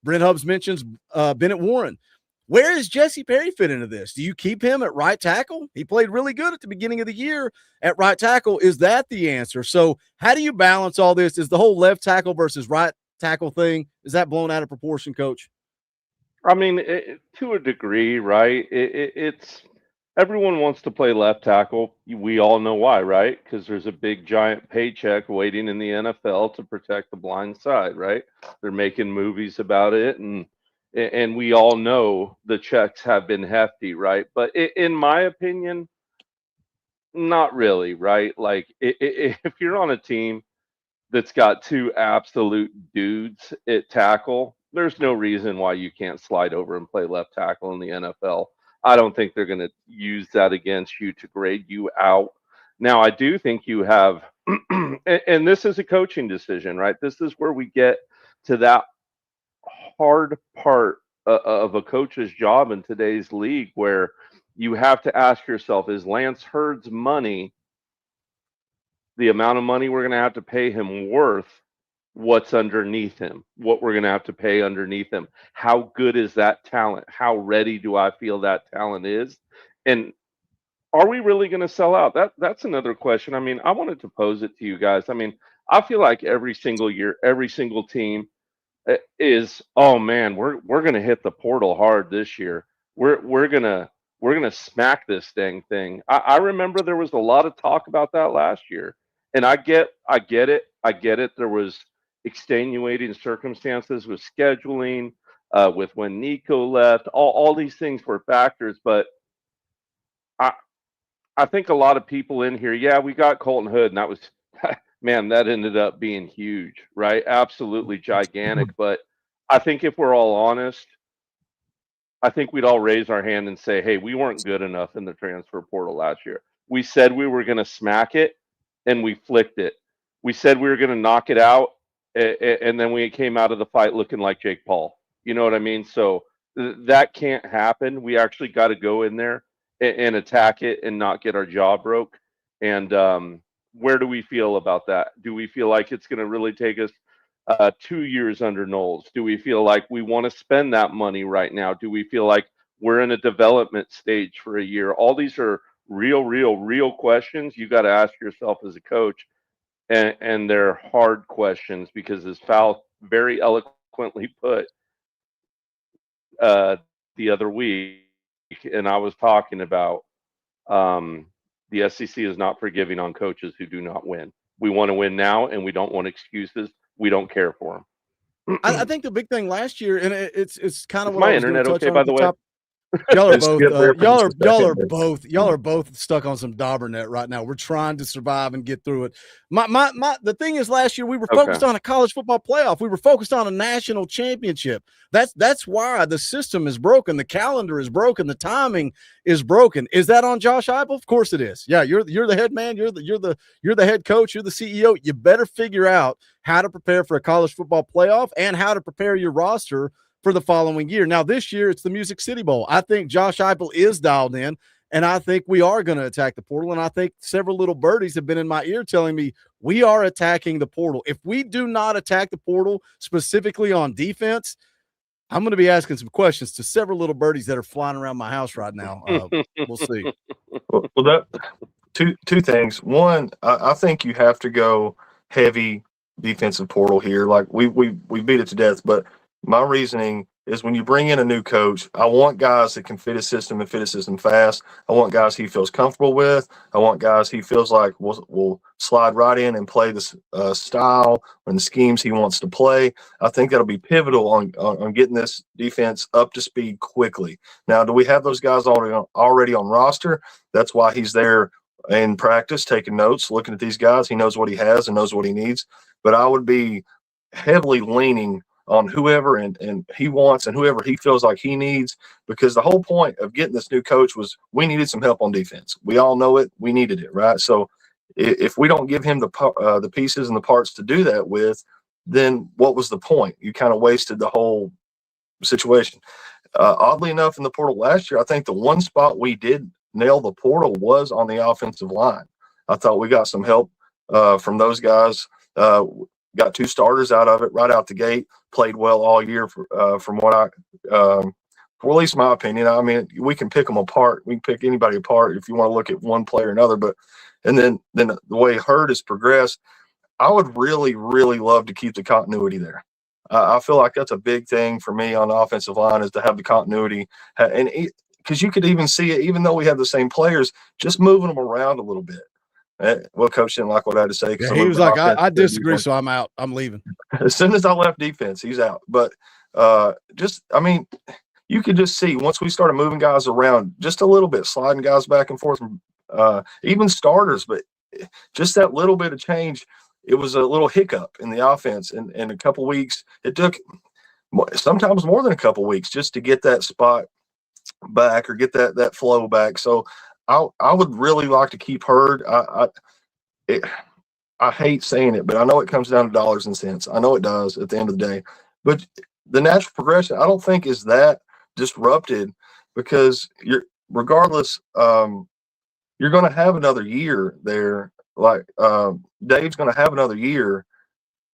Brent Hubbs mentions Bennett Warren. Where does Jesse Perry fit into this? Do you keep him at right tackle? He played really good at the beginning of the year at right tackle. Is that the answer? So how do you balance all this? Is the whole left tackle versus right tackle thing, is that blown out of proportion, Coach? I mean, to a degree, right? It's everyone wants to play left tackle. We all know why, right? Because there's a big giant paycheck waiting in the NFL to protect the blind side, right? They're making movies about it, and we all know the checks have been hefty, right? But in my opinion, not really, right? Like if you're on a team that's got 2 absolute dudes at tackle, there's no reason why you can't slide over and play left tackle in the NFL. I don't think they're going to use that against you to grade you out. Now, I do think you have, and this is a coaching decision, right? This is where we get to that hard part of a coach's job in today's league, where you have to ask yourself, is Lance Hurd's money, the amount of money we're going to have to pay him, worth what's underneath him, what we're going to have to pay underneath him? How good is that talent? How ready do I feel that talent is? And are we really going to sell out? That's another question. I mean, I wanted to pose it to you guys. I mean, I feel like every single year, every single team is, oh man, we're going to hit the portal hard this year. We're going to smack this thing. I remember there was a lot of talk about that last year. And I get it. There was extenuating circumstances with scheduling, with when Nico left. All these things were factors, but I think a lot of people in here, yeah, we got Colton Hood, and that was, man, that ended up being huge, right? Absolutely gigantic. But I think if we're all honest, I think we'd all raise our hand and say, hey, we weren't good enough in the transfer portal last year. We said we were going to smack it, and we flicked it. We said we were going to knock it out, and then we came out of the fight looking like Jake Paul. You know what I mean? So that can't happen. We actually got to go in there and attack it and not get our jaw broke. And where do we feel about that? Do we feel like it's going to really take us 2 years under Knowles? Do we feel like we want to spend that money right now? Do we feel like we're in a development stage for a year? All these are real questions you got to ask yourself as a coach. And they're hard questions because, as Fal very eloquently put the other week, and I was talking about, the SEC is not forgiving on coaches who do not win. We want to win now, and we don't want excuses. We don't care for them. I think the big thing last year, and it's kind of what my internet okay, by the way. Y'all are both stuck on some Daubernet right now. We're trying to survive and get through it. The thing is, last year we were focused on a college football playoff. We were focused on a national championship. That's why the system is broken. The calendar is broken. The timing is broken. Is that on Josh Heupel? Of course it is. Yeah, you're the head man. You're the head coach. You're the CEO. You better figure out how to prepare for a college football playoff and how to prepare your roster for the following year. Now, this year, it's the Music City Bowl. I think Josh Heupel is dialed in, and I think we are going to attack the portal, and I think several little birdies have been in my ear telling me we are attacking the portal. If we do not attack the portal specifically on defense, I'm going to be asking some questions to several little birdies that are flying around my house right now. We'll see. Well, that two things. One, I think you have to go heavy defensive portal here. Like we beat it to death, but my reasoning is when you bring in a new coach, I want guys that can fit his system and fit his system fast. I want guys he feels comfortable with. I want guys he feels like will slide right in and play this style and the schemes he wants to play. I think that'll be pivotal on getting this defense up to speed quickly. Now, do we have those guys already on roster? That's why he's there in practice, taking notes, looking at these guys. He knows what he has and knows what he needs. But I would be heavily leaning on whoever and he wants and whoever he feels like he needs, because the whole point of getting this new coach was we needed some help on defense. We all know it. We needed it, right? So If we don't give him the pieces and the parts to do that with, then what was the point? You kind of wasted the whole situation. Oddly enough, in the portal last year, I think the one spot we did nail the portal was on the offensive line. I thought we got some help from those guys. Got 2 starters out of it right out the gate. Played well all year from what for at least my opinion. I mean, we can pick them apart. We can pick anybody apart if you want to look at one player or another. But and then the way Hurd has progressed, I would really, really love to keep the continuity there. I feel like that's a big thing for me on the offensive line is to have the continuity. And because you could even see it, even though we have the same players, just moving them around a little bit. Well, coach didn't like what I had to say. Yeah, he was like, I disagree, so I'm out. I'm leaving. As soon as I left defense, he's out. But I mean, you could just see once we started moving guys around just a little bit, sliding guys back and forth, even starters, but just that little bit of change, it was a little hiccup in the offense. And in a couple weeks, it took sometimes more than a couple weeks just to get that spot back or get that flow back. So I would really like to keep Hurd. I hate saying it, but I know it comes down to dollars and cents. I know it does at the end of the day. But the natural progression, I don't think is that disrupted because regardless, you're going to have another year there. Like Dave's going to have another year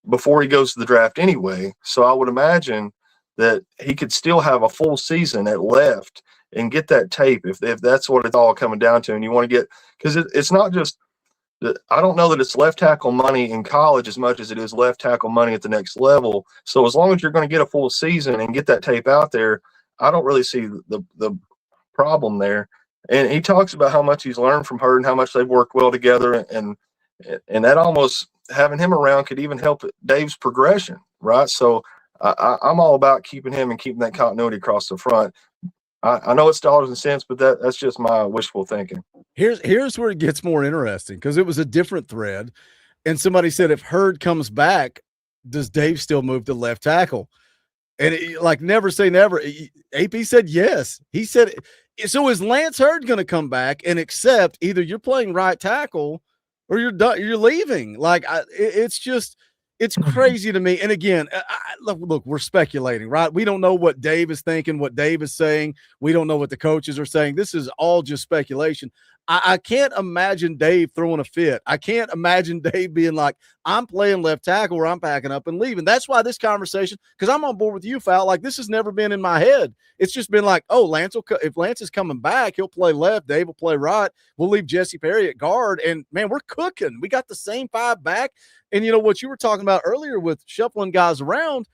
before he goes to the draft anyway. So I would imagine that he could still have a full season at left and get that tape if that's what it's all coming down to. And you want to get because it's not just I don't know that it's left tackle money in college as much as it is left tackle money at the next level. So as long as you're going to get a full season and get that tape out there, I don't really see the problem there. And he talks about how much he's learned from Hurd and how much they've worked well together. And that almost having him around could even help Dave's progression, right? So I'm all about keeping him and keeping that continuity across the front. I know it's dollars and cents, but that's just my wishful thinking. Here's where it gets more interesting because it was a different thread. And somebody said, if Hurd comes back, does Dave still move to left tackle? And never say never. AP said yes. He said, so is Lance Hurd going to come back and accept either you're playing right tackle or you're done, you're leaving? It's crazy to me. And again, look, we're speculating, right? We don't know what Dave is thinking, what Dave is saying. We don't know what the coaches are saying. This is all just speculation. I can't imagine Dave throwing a fit. I can't imagine Dave being like, I'm playing left tackle or I'm packing up and leaving. That's why this conversation, because I'm on board with you, Fowl. Like, this has never been in my head. It's just been like, oh, if Lance is coming back, he'll play left. Dave will play right. We'll leave Jesse Perry at guard. And, man, we're cooking. We got the same 5 back. And, you know, what you were talking about earlier with shuffling guys around,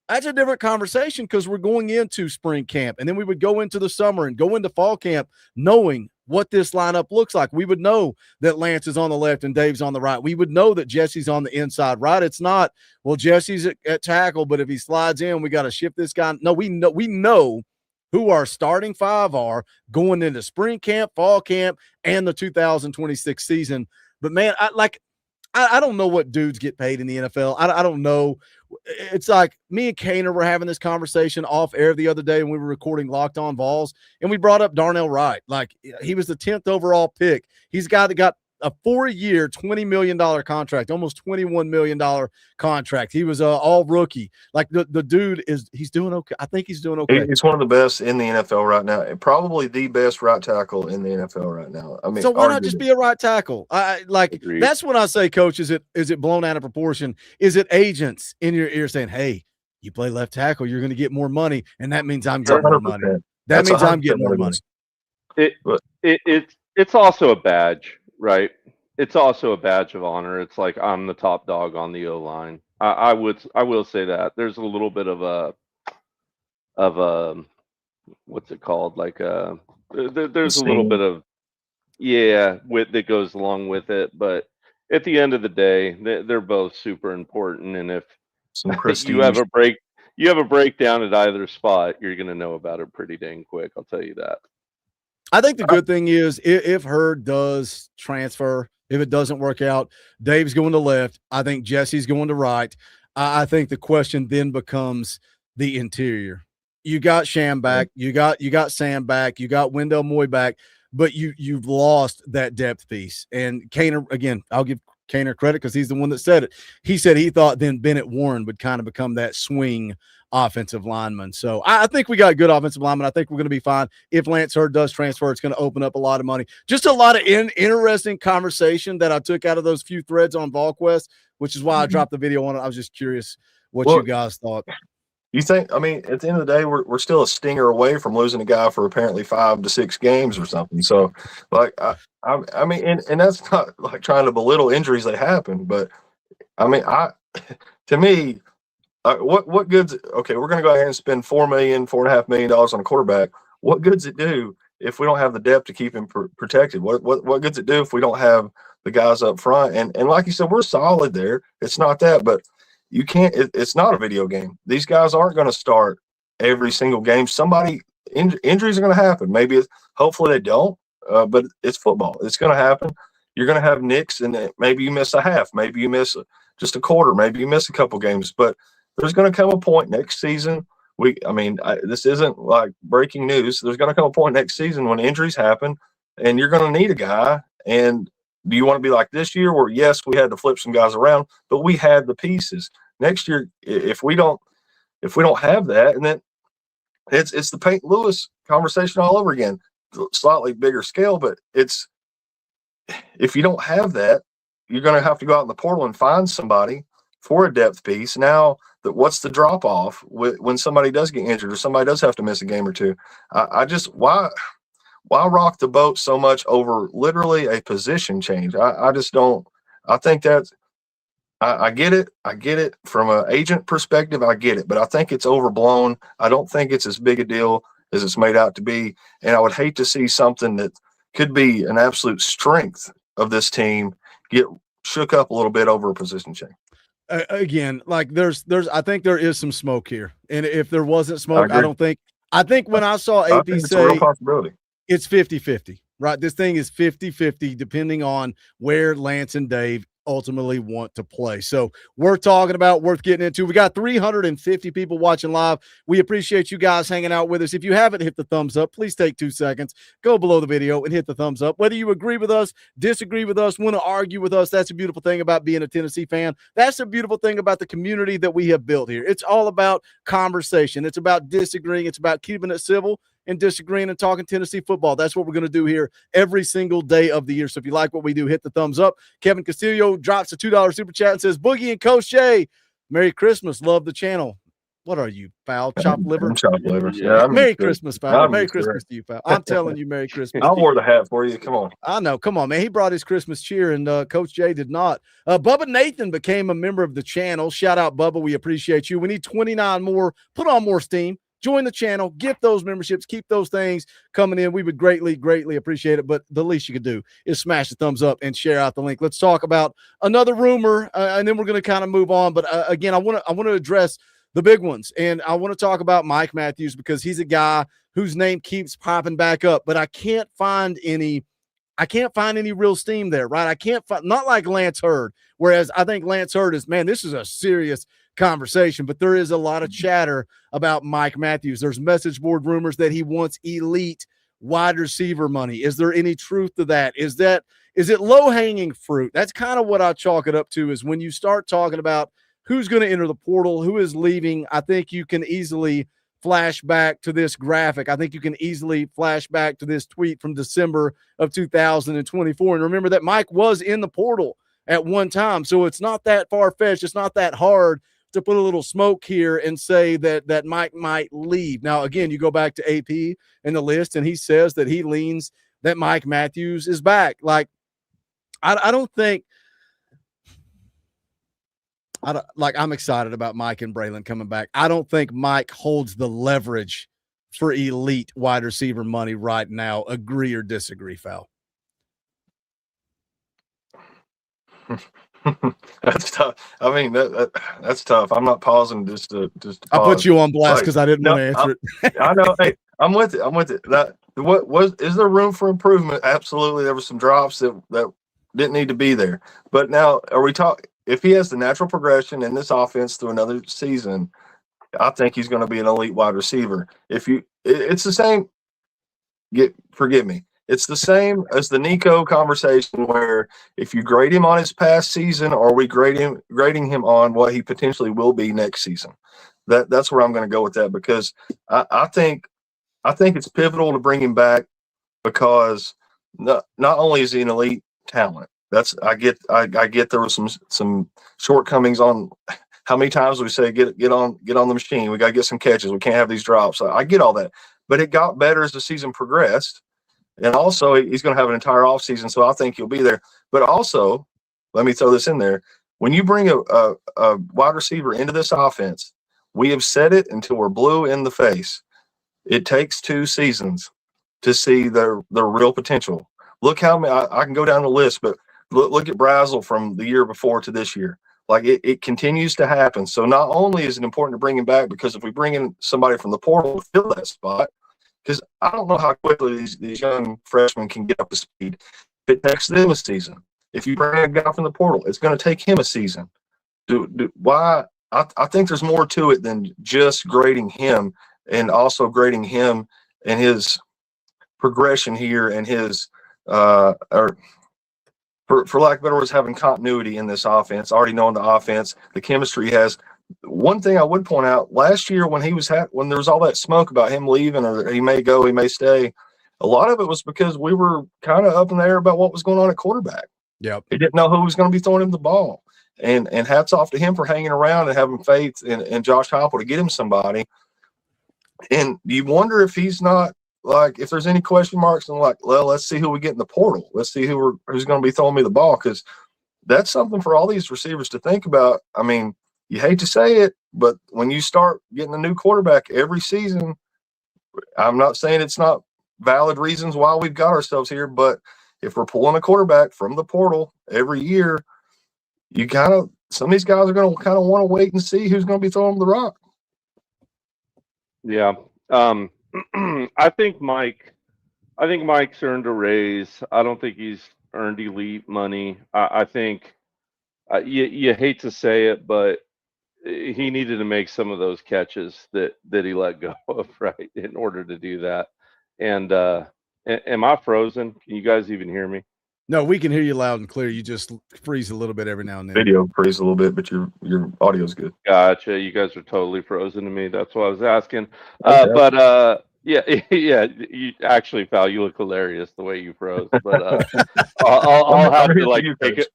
that's a different conversation because we're going into spring camp. And then we would go into the summer and go into fall camp knowing what this lineup looks like. We would know that Lance is on the left and Dave's on the right. We would know that Jesse's on the inside, right? It's not, well, Jesse's at tackle, but if he slides in, we got to shift this guy. No, we know who our starting 5 are going into spring camp, fall camp, and the 2026 season. But, man, I don't know what dudes get paid in the NFL. I don't know. It's like me and Kaner were having this conversation off air the other day when we were recording Locked On Vols, and we brought up Darnell Wright. Like, he was the 10th overall pick. He's got a 4-year, $20 million contract, almost $21 million contract. He was all rookie. Like, the dude he's doing okay. I think he's doing okay. He's one of the best in the NFL right now, and probably the best right tackle in the NFL right now. I mean, so why not just be a right tackle? Agreed. That's when I say, Coach, is it blown out of proportion? Is it agents in your ear saying, hey, you play left tackle, you're going to get more money, and that means I'm getting more money. That means I'm getting more money. It's also a badge. Right. It's also a badge of honor. It's like I'm the top dog on the O-line. I will say that there's a little bit of a what's it called? Like there's a little bit of that goes along with it. But at the end of the day, they're both super important. And if you have a breakdown at either spot, you're going to know about it pretty dang quick. I'll tell you that. I think the good thing is if Hurd does transfer, if it doesn't work out, Dave's going to left. I think Jesse's going to right. I think the question then becomes the interior. You got Sham back. You got Sam back. You got Wendell Moy back. but you've lost that depth piece. And Kaner, again, I'll give Kaner credit because he's the one that said it. He said he thought then Bennett Warren would kind of become that swing offensive lineman. So I think we got good offensive lineman. I think we're going to be fine. If Lance Hurd does transfer, it's going to open up a lot of money. Just a lot of interesting conversation that I took out of those few threads on VolQuest, which is why I dropped the video on it. I was just curious what you guys thought. You think, I mean, at the end of the day, we're still a stinger away from losing a guy for apparently 5 to 6 games or something. So, like, I mean, and that's not like trying to belittle injuries that happen, but I mean, to me, what good's okay? We're going to go ahead and spend $4.5 million on a quarterback. What good's it do if we don't have the depth to keep him protected? What good's it do if we don't have the guys up front? And like you said, we're solid there. It's not that, but you can't. It's not a video game. These guys aren't going to start every single game. Injuries are going to happen. Maybe hopefully they don't, but it's football. It's going to happen. You're going to have nicks, and maybe you miss a half. Maybe you miss just a quarter. Maybe you miss a couple games, but there's going to come a point next season. This isn't like breaking news. There's going to come a point next season when injuries happen, and you're going to need a guy. And do you want to be like this year, where yes, we had to flip some guys around, but we had the pieces. Next year, if we don't have that, and then it's the Peyton Lewis conversation all over again, slightly bigger scale, but it's if you don't have that, you're going to have to go out in the portal and find somebody for a depth piece. Now, what's the drop off when somebody does get injured or somebody does have to miss a game or two? Why rock the boat so much over literally a position change? I just don't. I think that's. I get it. I get it from an agent perspective. I get it, but I think it's overblown. I don't think it's as big a deal as it's made out to be. And I would hate to see something that could be an absolute strength of this team get shook up a little bit over a position change. Again, like there's I think there is some smoke here. And if there wasn't smoke, I think when I saw AP it's a real possibility. It's 50-50, right? This thing is 50-50 depending on where Lance and Dave ultimately want to play. So we're talking about worth getting into. We got 350 people watching live. We appreciate you guys hanging out with us. If you haven't hit the thumbs up, please take 2 seconds, go below the video and hit the thumbs up. Whether you agree with us, disagree with us, want to argue with us, that's a beautiful thing about being a Tennessee fan. That's a beautiful thing about the community that we have built here. It's all about conversation. It's about disagreeing. It's about keeping it civil and disagreeing and talking Tennessee football. That's what we're going to do here every single day of the year. So if you like what we do, hit the thumbs up. Kevin Castillo drops a $2 super chat and says, Boogie and Coach Jay, Merry Christmas. Love the channel. What are you, foul? Chopped liver? Chopped liver. Yeah. Merry Christmas, foul. Merry Christmas to you, foul. I'm telling you, Merry Christmas. I wore the hat for you. Come on. I know. Come on, man. He brought his Christmas cheer, and Coach Jay did not. Bubba Nathan became a member of the channel. Shout out, Bubba. We appreciate you. We need 29 more. Put on more steam. Join the channel, get those memberships, keep those things coming in. We would greatly, greatly appreciate it. But the least you could do is smash the thumbs up and share out the link. Let's talk about another rumor, and then we're going to kind of move on. But again, I want to address the big ones, and I want to talk about Mike Matthews because he's a guy whose name keeps popping back up. But I can't find any real steam there, right? I can't find, not like Lance Hurd. Whereas I think Lance Hurd is, man, this is a serious conversation, but there is a lot of chatter about Mike Matthews. There's message board rumors that he wants elite wide receiver money. Is there any truth to that? Is it low-hanging fruit? That's kind of what I chalk it up to, is when you start talking about who's going to enter the portal, who is leaving. I think you can easily flash back to this graphic. I think you can easily flash back to this tweet from December of 2024. And remember that Mike was in the portal at one time. So it's not that far-fetched. It's not that hard to put a little smoke here and say that Mike might leave. Now, again, you go back to AP in the list, and he says that he leans that Mike Matthews is back. Like, I'm excited about Mike and Braylon coming back. I don't think Mike holds the leverage for elite wide receiver money right now. Agree or disagree, Foul? That's tough. I mean, that's tough. I'm not pausing just to I put you on blast because I didn't want to answer it. I know. Hey, I'm with it. Is there room for improvement? Absolutely. There were some drops that didn't need to be there. But now, are we talking? If he has the natural progression in this offense through another season, I think he's going to be an elite wide receiver. It's the same. Forgive me. It's the same as the Nico conversation, where if you grade him on his past season, or we grading him on what he potentially will be next season. That's where I'm going to go with that, because I think it's pivotal to bring him back, because not only is he an elite talent. I get there was some shortcomings on how many times we say get on the machine. We got to get some catches. We can't have these drops. I get all that, but it got better as the season progressed, and also he's going to have an entire offseason, so I think he'll be there. But also, let me throw this in there: when you bring a wide receiver into this offense, we have said it until we're blue in the face. It takes 2 seasons to see their real potential. Look how many I can go down the list, but look at Brazel from the year before to this year. Like it continues to happen. So not only is it important to bring him back, because if we bring in somebody from the portal to fill that spot, because I don't know how quickly these young freshmen can get up to speed. If it takes them a season, if you bring a guy from the portal, it's going to take him a season. Why? I think there's more to it than just grading him, and also grading him and his progression here, and his for lack of better words, having continuity in this offense, already knowing the offense, the chemistry he has. One thing I would point out, last year when when there was all that smoke about him leaving, or he may go, he may stay, a lot of it was because we were kind of up in the air about what was going on at quarterback. Yep. He didn't know who was going to be throwing him the ball. And hats off to him for hanging around and having faith in Josh Heupel to get him somebody. And you wonder if he's not, like, if there's any question marks, and like, well, let's see who we get in the portal. Let's see who's going to be throwing me the ball, because that's something for all these receivers to think about. I mean, you hate to say it, but when you start getting a new quarterback every season, I'm not saying it's not valid reasons why we've got ourselves here, but if we're pulling a quarterback from the portal every year, some of these guys are going to kind of want to wait and see who's going to be throwing the rock. Yeah. I think Mike's earned a raise. I don't think he's earned elite money. I think you hate to say it, but he needed to make some of those catches that he let go of, right, in order to do that. And am I frozen? Can you guys even hear me? No, we can hear you loud and clear. You just freeze a little bit every now and then. Video freeze a little bit, but your audio's good. Gotcha. You guys are totally frozen to me. That's what I was asking. But yeah, you actually, Fal, you look hilarious the way you froze. But I'll have to like take it.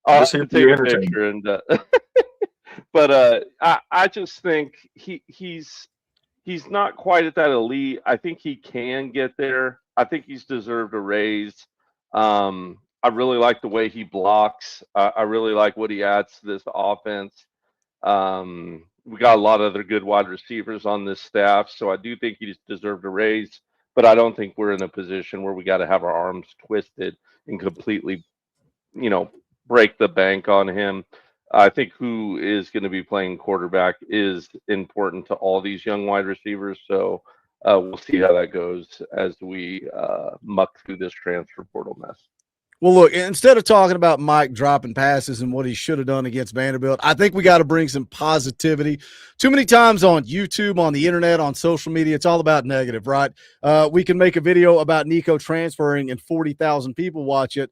I'll have to take a picture and. But I just think he's not quite at that elite. I think he can get there. I think he's deserved a raise. I really like the way he blocks. I really like what he adds to this offense. We got a lot of other good wide receivers on this staff, so I do think he's deserved a raise. But I don't think we're in a position where we got to have our arms twisted and completely, break the bank on him. I think who is going to be playing quarterback is important to all these young wide receivers. So we'll see how that goes as we muck through this transfer portal mess. Well, look, instead of talking about Mike dropping passes and what he should have done against Vanderbilt, I think we got to bring some positivity. Too many times on YouTube, on the internet, on social media, it's all about negative, right? We can make a video about Nico transferring and 40,000 people watch it.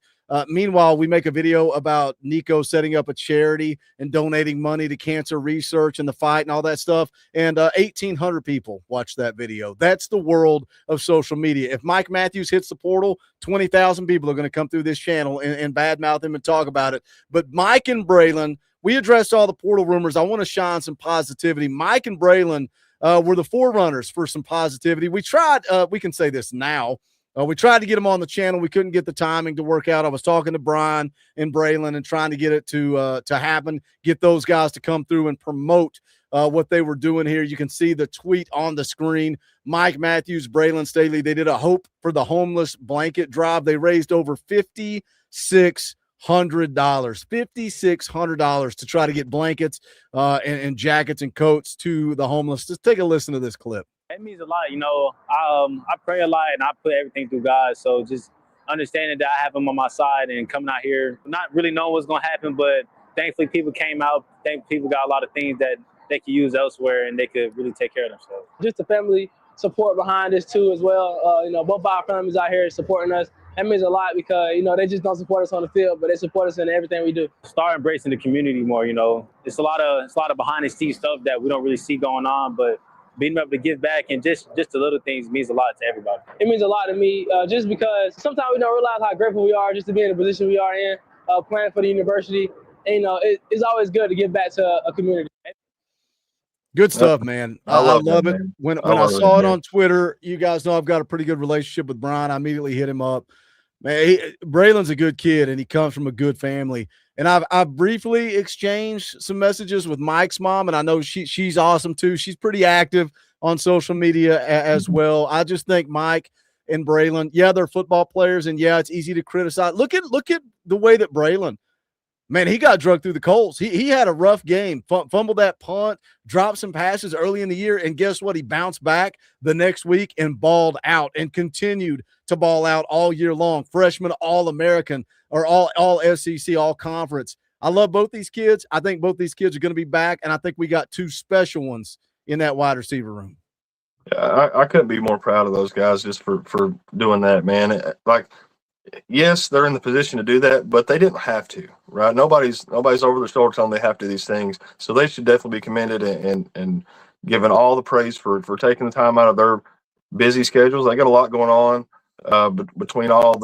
Meanwhile, we make a video about Nico setting up a charity and donating money to cancer research and the fight and all that stuff, and 1,800 people watch that video. That's the world of social media. If Mike Matthews hits the portal, 20,000 people are going to come through this channel and badmouth him and talk about it. But Mike and Braylon, we addressed all the portal rumors. I want to shine some positivity. Mike and Braylon were the forerunners for some positivity. We tried, we can say this now, we tried to get them on the channel. We couldn't get the timing to work out. I was talking to Brian and Braylon and trying to get it to happen, get those guys to come through and promote what they were doing here. You can see the tweet on the screen. Mike Matthews, Braylon Staley, they did a Hope for the Homeless blanket drive. They raised over $5,600 to try to get blankets and jackets and coats to the homeless. Just take a listen to this clip. It means a lot, I pray a lot and I put everything through God. So just understanding that I have him on my side and coming out here, not really knowing what's going to happen, but thankfully people came out. Thankfully people got a lot of things that they could use elsewhere and they could really take care of themselves. Just the family support behind this too as well. Both our families out here supporting us. That means a lot because, they just don't support us on the field, but they support us in everything we do. Start embracing the community more, It's a lot of behind the scenes stuff that we don't really see going on, but being able to give back and just the little things means a lot to everybody. It means a lot to me just because sometimes we don't realize how grateful we are just to be in the position we are in, playing for the university. And, it's always good to give back to a community. Good stuff, man. I love it. Man. When I saw it on Twitter, you guys know I've got a pretty good relationship with Brian. I immediately hit him up. Man, Braylon's a good kid, and he comes from a good family. And I've briefly exchanged some messages with Mike's mom, and I know she's awesome too. She's pretty active on social media as well. I just think Mike and Braylon, yeah, they're football players, and yeah, it's easy to criticize. Look at the way that Braylon, man, he got drugged through the coals. He had a rough game, fumbled that punt, dropped some passes early in the year, and guess what? He bounced back the next week and balled out and continued to ball out all year long. Freshman All-American or all SEC, all conference. I love both these kids. I think both these kids are going to be back, and I think we got two special ones in that wide receiver room. Yeah, I couldn't be more proud of those guys just for doing that, man. Yes, they're in the position to do that, but they didn't have to, right? Nobody's over their shoulder telling them they have to do these things. So they should definitely be commended and given all the praise for taking the time out of their busy schedules. They got a lot going on between all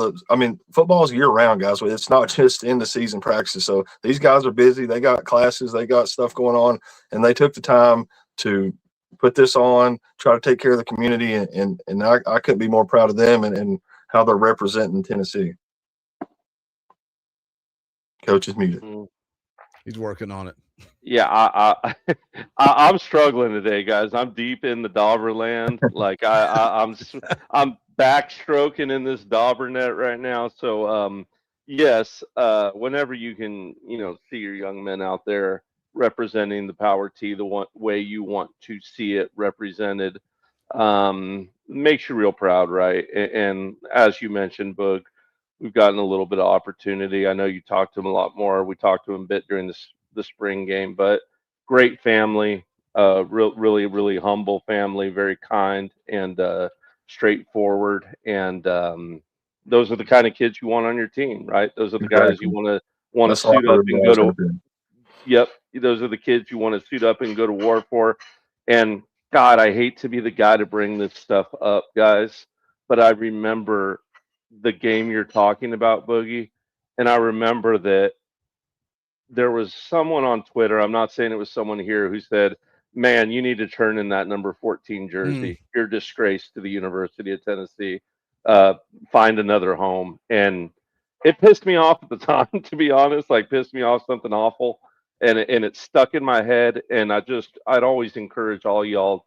football is year round, guys. It's not just in the season practices. So these guys are busy. They got classes, they got stuff going on, and they took the time to put this on, try to take care of the community. And I couldn't be more proud of them and how they're representing Tennessee. Coach is muted. He's working on it. Yeah, I'm struggling today, guys. I'm deep in the Dauber land. Like I'm backstroking in this Dauber net right now. So yes, whenever you can, see your young men out there representing the Power T the way you want to see it represented, makes you real proud, right? And as you mentioned, Boog, we've gotten a little bit of opportunity. I know you talked to him a lot more. We talked to him a bit during the spring game, but great family, really, really humble family, very kind and straightforward. And those are the kind of kids you want on your team, right? Those are the guys you want to suit up and go to. Yep, those are the kids you want to suit up and go to war for. And God, I hate to be the guy to bring this stuff up, guys, but I remember the game you're talking about, Boogie, and I remember that there was someone on Twitter, I'm not saying it was someone here, who said, man, you need to turn in that number 14 jersey. You're a disgrace to the University of Tennessee. Find another home. And it pissed me off at the time, to be honest, pissed me off, something awful. And it stuck in my head. And I'd always encourage all y'all,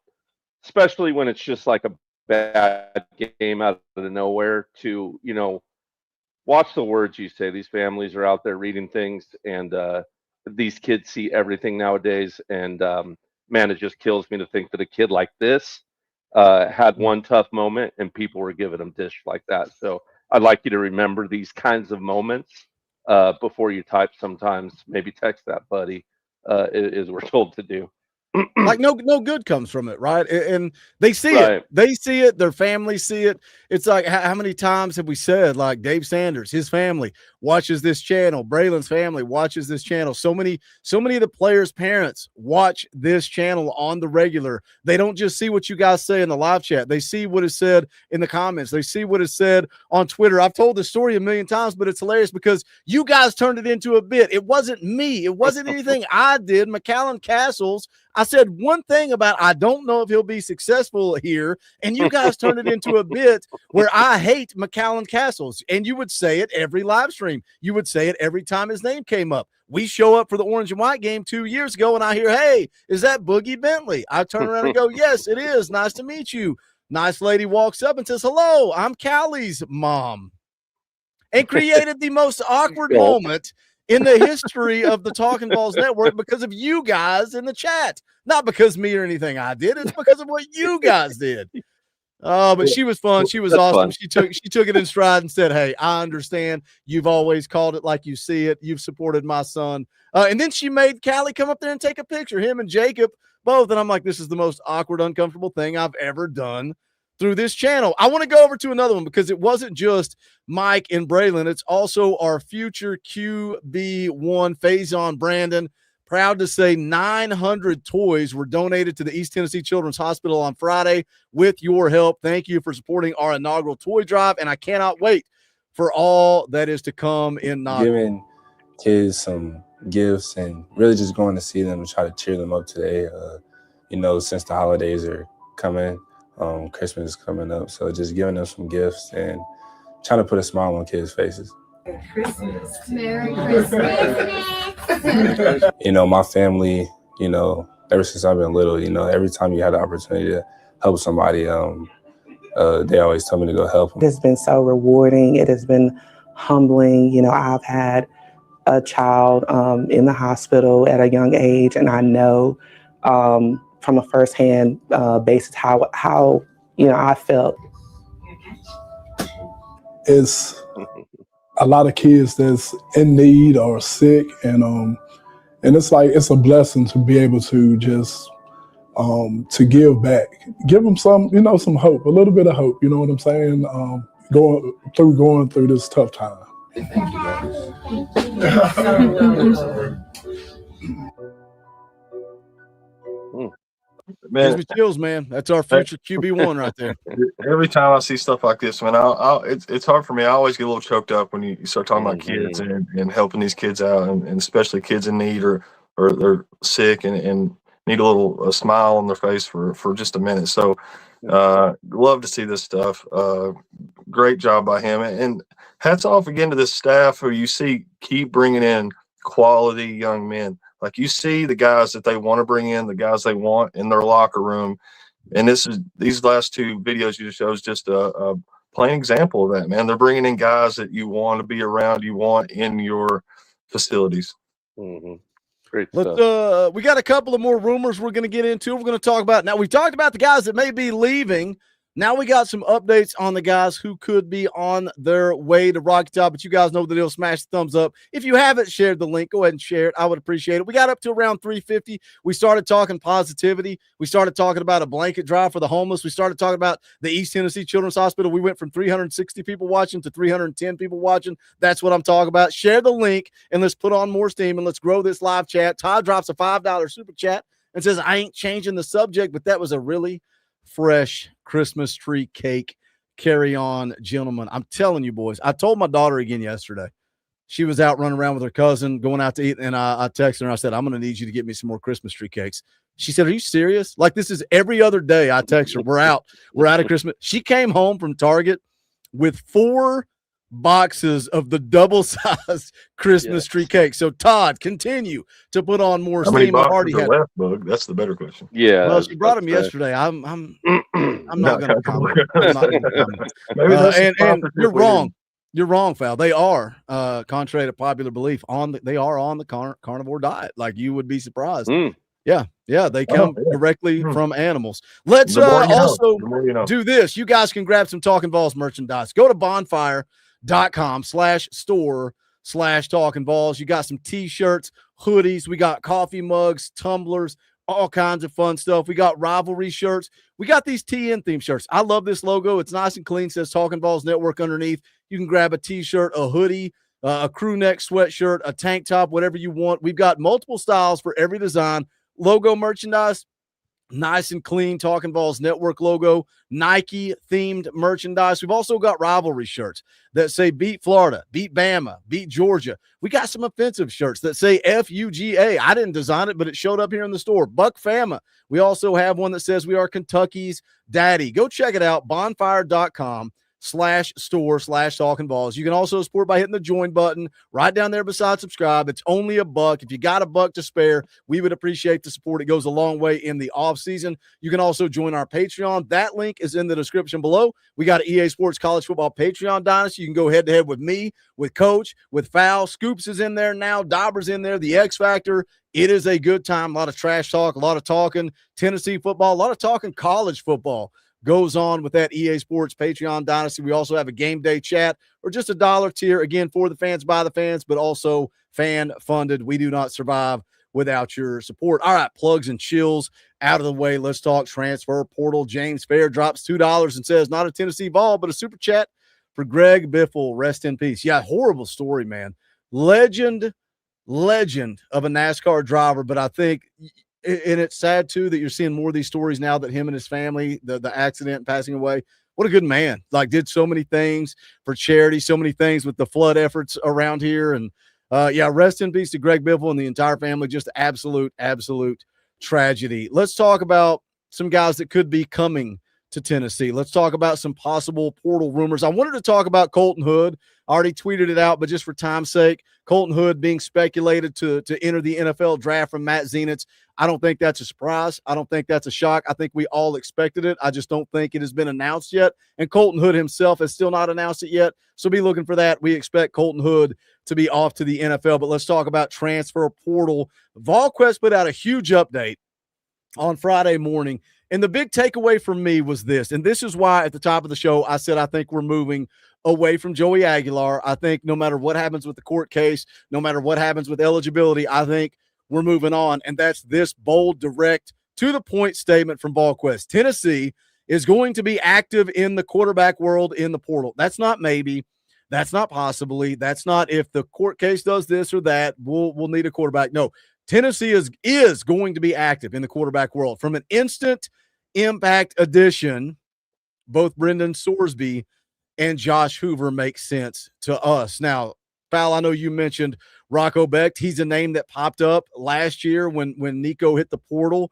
especially when it's just like a bad game out of nowhere, to, watch the words you say. These families are out there reading things, and these kids see everything nowadays. And man, it just kills me to think that a kid like this had one tough moment and people were giving him dish like that. So I'd like you to remember these kinds of moments before you type. Sometimes maybe text that buddy, as we're told to do. Like no good comes from it, right? And they see it. They see it. Their families see it. It's like, how many times have we said, like, Dave Sanders, his family watches this channel. Braylon's family watches this channel. So many of the players' parents watch this channel on the regular. They don't just see what you guys say in the live chat. They see what is said in the comments. They see what is said on Twitter. I've told this story a million times, but it's hilarious because you guys turned it into a bit. It wasn't me. It wasn't anything I did. McCallum Castles, I said one thing about, I don't know if he'll be successful here, and you guys turned it into a bit where I hate McCallum Castles, and you would say it every live stream. You would say it every time his name came up. We show up for the orange and white game 2 years ago, and I hear, hey, is that Boogie Bentley? I turn around and go, yes, it is. Nice to meet you. Nice lady walks up and says, hello, I'm Callie's mom, and created the most awkward moment in the history of the Talkin VAWLS network because of you guys in the chat. Not because me or anything I did. It's because of what you guys did. Oh, but she was fun. She was That's awesome. fun. She took it in stride and said, "Hey, I understand. You've always called it like you see it. You've supported my son." And then she made Callie come up there and take a picture, him and Jacob both. And I'm like, this is the most awkward, uncomfortable thing I've ever done through this channel. I want to go over to another one because it wasn't just Mike and Braylon. It's also our future QB1, Faison Brandon. Proud to say 900 toys were donated to the East Tennessee Children's Hospital on Friday with your help. Thank you for supporting our inaugural toy drive, and I cannot wait for all that is to come in Knoxville. Giving kids some gifts and really just going to see them and try to cheer them up today. Since the holidays are coming, Christmas is coming up, so just giving them some gifts and trying to put a smile on kids' faces. Merry Christmas. Merry Christmas. My family, ever since I've been little, every time you had the opportunity to help somebody, they always tell me to go help them. It has been so rewarding. It has been humbling. I've had a child in the hospital at a young age, and I know from a firsthand basis how I felt. It's a lot of kids that's in need or sick, and it's a blessing to be able to just to give back, give them some hope, a little bit of hope. You know what I'm saying? Going through this tough time. Thank you, Man, me chills, man. That's our future QB1 right there. Every time I see stuff like this, man, it's hard for me. I always get a little choked up when you start talking about kids and helping these kids out, and especially kids in need or they're sick and need a smile on their face for just a minute. So love to see this stuff. Great job by him. And hats off again to this staff who you see keep bringing in quality young men. Like, you see the guys that they want to bring in, the guys they want in their locker room. And these last two videos you just showed is just a plain example of that, man. They're bringing in guys that you want to be around, you want in your facilities. Mm-hmm. Great stuff. We got a couple of more rumors we're going to get into. We're going to talk about now. We talked about the guys that may be leaving. Now we got some updates on the guys who could be on their way to Rocky Top, but you guys know the deal. Smash the thumbs up. If you haven't shared the link, go ahead and share it. I would appreciate it. We got up to around 350. We started talking positivity. We started talking about a blanket drive for the homeless. We started talking about the East Tennessee Children's Hospital. We went from 360 people watching to 310 people watching. That's what I'm talking about. Share the link, and let's put on more steam, and let's grow this live chat. Todd drops a $5 super chat and says, I ain't changing the subject, but that was a really fresh Christmas tree cake. Carry on, gentlemen. I'm telling you, boys. I told my daughter again yesterday. She was out running around with her cousin, going out to eat, and I texted her. I said, I'm going to need you to get me some more Christmas tree cakes. She said, are you serious? Like, this is every other day I text her. We're out of Christmas. She came home from Target with 4 boxes of the double-sized Christmas tree cake. So, Todd, continue to put on more steam. How many boxes are left, Bug? That's the better question. Yeah. Well, she brought them yesterday. I'm not going to comment. And you're wrong. You're wrong, Fal. They are, contrary to popular belief, they are on the carnivore diet. Like, you would be surprised. Yeah, they come directly from animals. Let's also do this. You guys can grab some Talkin VAWLS merchandise. Go to bonfire.com/store/Talkin VAWLS. You got some t-shirts, hoodies. We got coffee mugs, tumblers, all kinds of fun stuff. We got rivalry shirts. We got these TN theme shirts. I love this logo. It's nice and clean. It says Talkin VAWLS Network underneath. You can grab a t-shirt, a hoodie, a crew neck sweatshirt, a tank top, whatever you want. We've got multiple styles for every design. Logo merchandise, nice and clean Talkin VAWLS Network logo, Nike themed merchandise. We've also got rivalry shirts that say beat Florida, beat Bama, beat Georgia. We got some offensive shirts that say FUGA. I didn't design it, but it showed up here in the store. Buck Fama. We also have one that says we are Kentucky's daddy. Go check it out, bonfire.com/store/Talkin VAWLS. You can also support by hitting the join button right down there beside subscribe. It's only $1. If you got $1 to spare, we would appreciate the support. It goes a long way in the off season. You can also join our Patreon. That link is in the description below. We got an EA Sports College Football Patreon dynasty. You can go head to head with me, with Coach, with Fal. Scoops is in there now. Dauber's in there. The X Factor. It is a good time. A lot of trash talk, a lot of talking Tennessee football, a lot of talking college football. goes on with that EA Sports Patreon Dynasty. We also have a game day chat or just a $1 tier, again, for the fans, by the fans, but also fan funded. We do not survive without your support. All right, plugs and chills out of the way. Let's talk transfer portal. James Fair drops $2 and says, not a Tennessee Vol, but a super chat for Greg Biffle. Rest in peace. Yeah, horrible story, man. Legend of a NASCAR driver, but I think, and it's sad too that you're seeing more of these stories now that him and his family, the accident, passing away. What a good man. Like, did so many things for charity, so many things with the flood efforts around here. And yeah, rest in peace to Greg Biffle and the entire family. Just absolute tragedy. Let's talk about some guys that could be coming to Tennessee. Let's talk about some possible portal rumors. I wanted to talk about Colton Hood. I already tweeted it out, but just for time's sake, Colton Hood being speculated to enter the NFL draft from Matt Zenitz. I don't think that's a surprise. I don't think that's a shock. I think we all expected it. I just don't think it has been announced yet. And Colton Hood himself has still not announced it yet. So be looking for that. We expect Colton Hood to be off to the NFL. But let's talk about transfer portal. VolQuest put out a huge update on Friday morning. And the big takeaway for me was this, and this is why at the top of the show I said I think we're moving away from Joey Aguilar. I think no matter what happens with the court case, no matter what happens with eligibility, I think we're moving on. And that's this bold, direct, to-the-point statement from VolQuest. Tennessee is going to be active in the quarterback world in the portal. That's not maybe. That's not possibly. That's not if the court case does this or that, we'll need a quarterback. No, Tennessee is going to be active in the quarterback world. From an instant impact addition, both Brendan Sorsby and Josh Hoover make sense to us. Now, Fal, I know you mentioned Rocco Becht. He's a name that popped up last year when Nico hit the portal.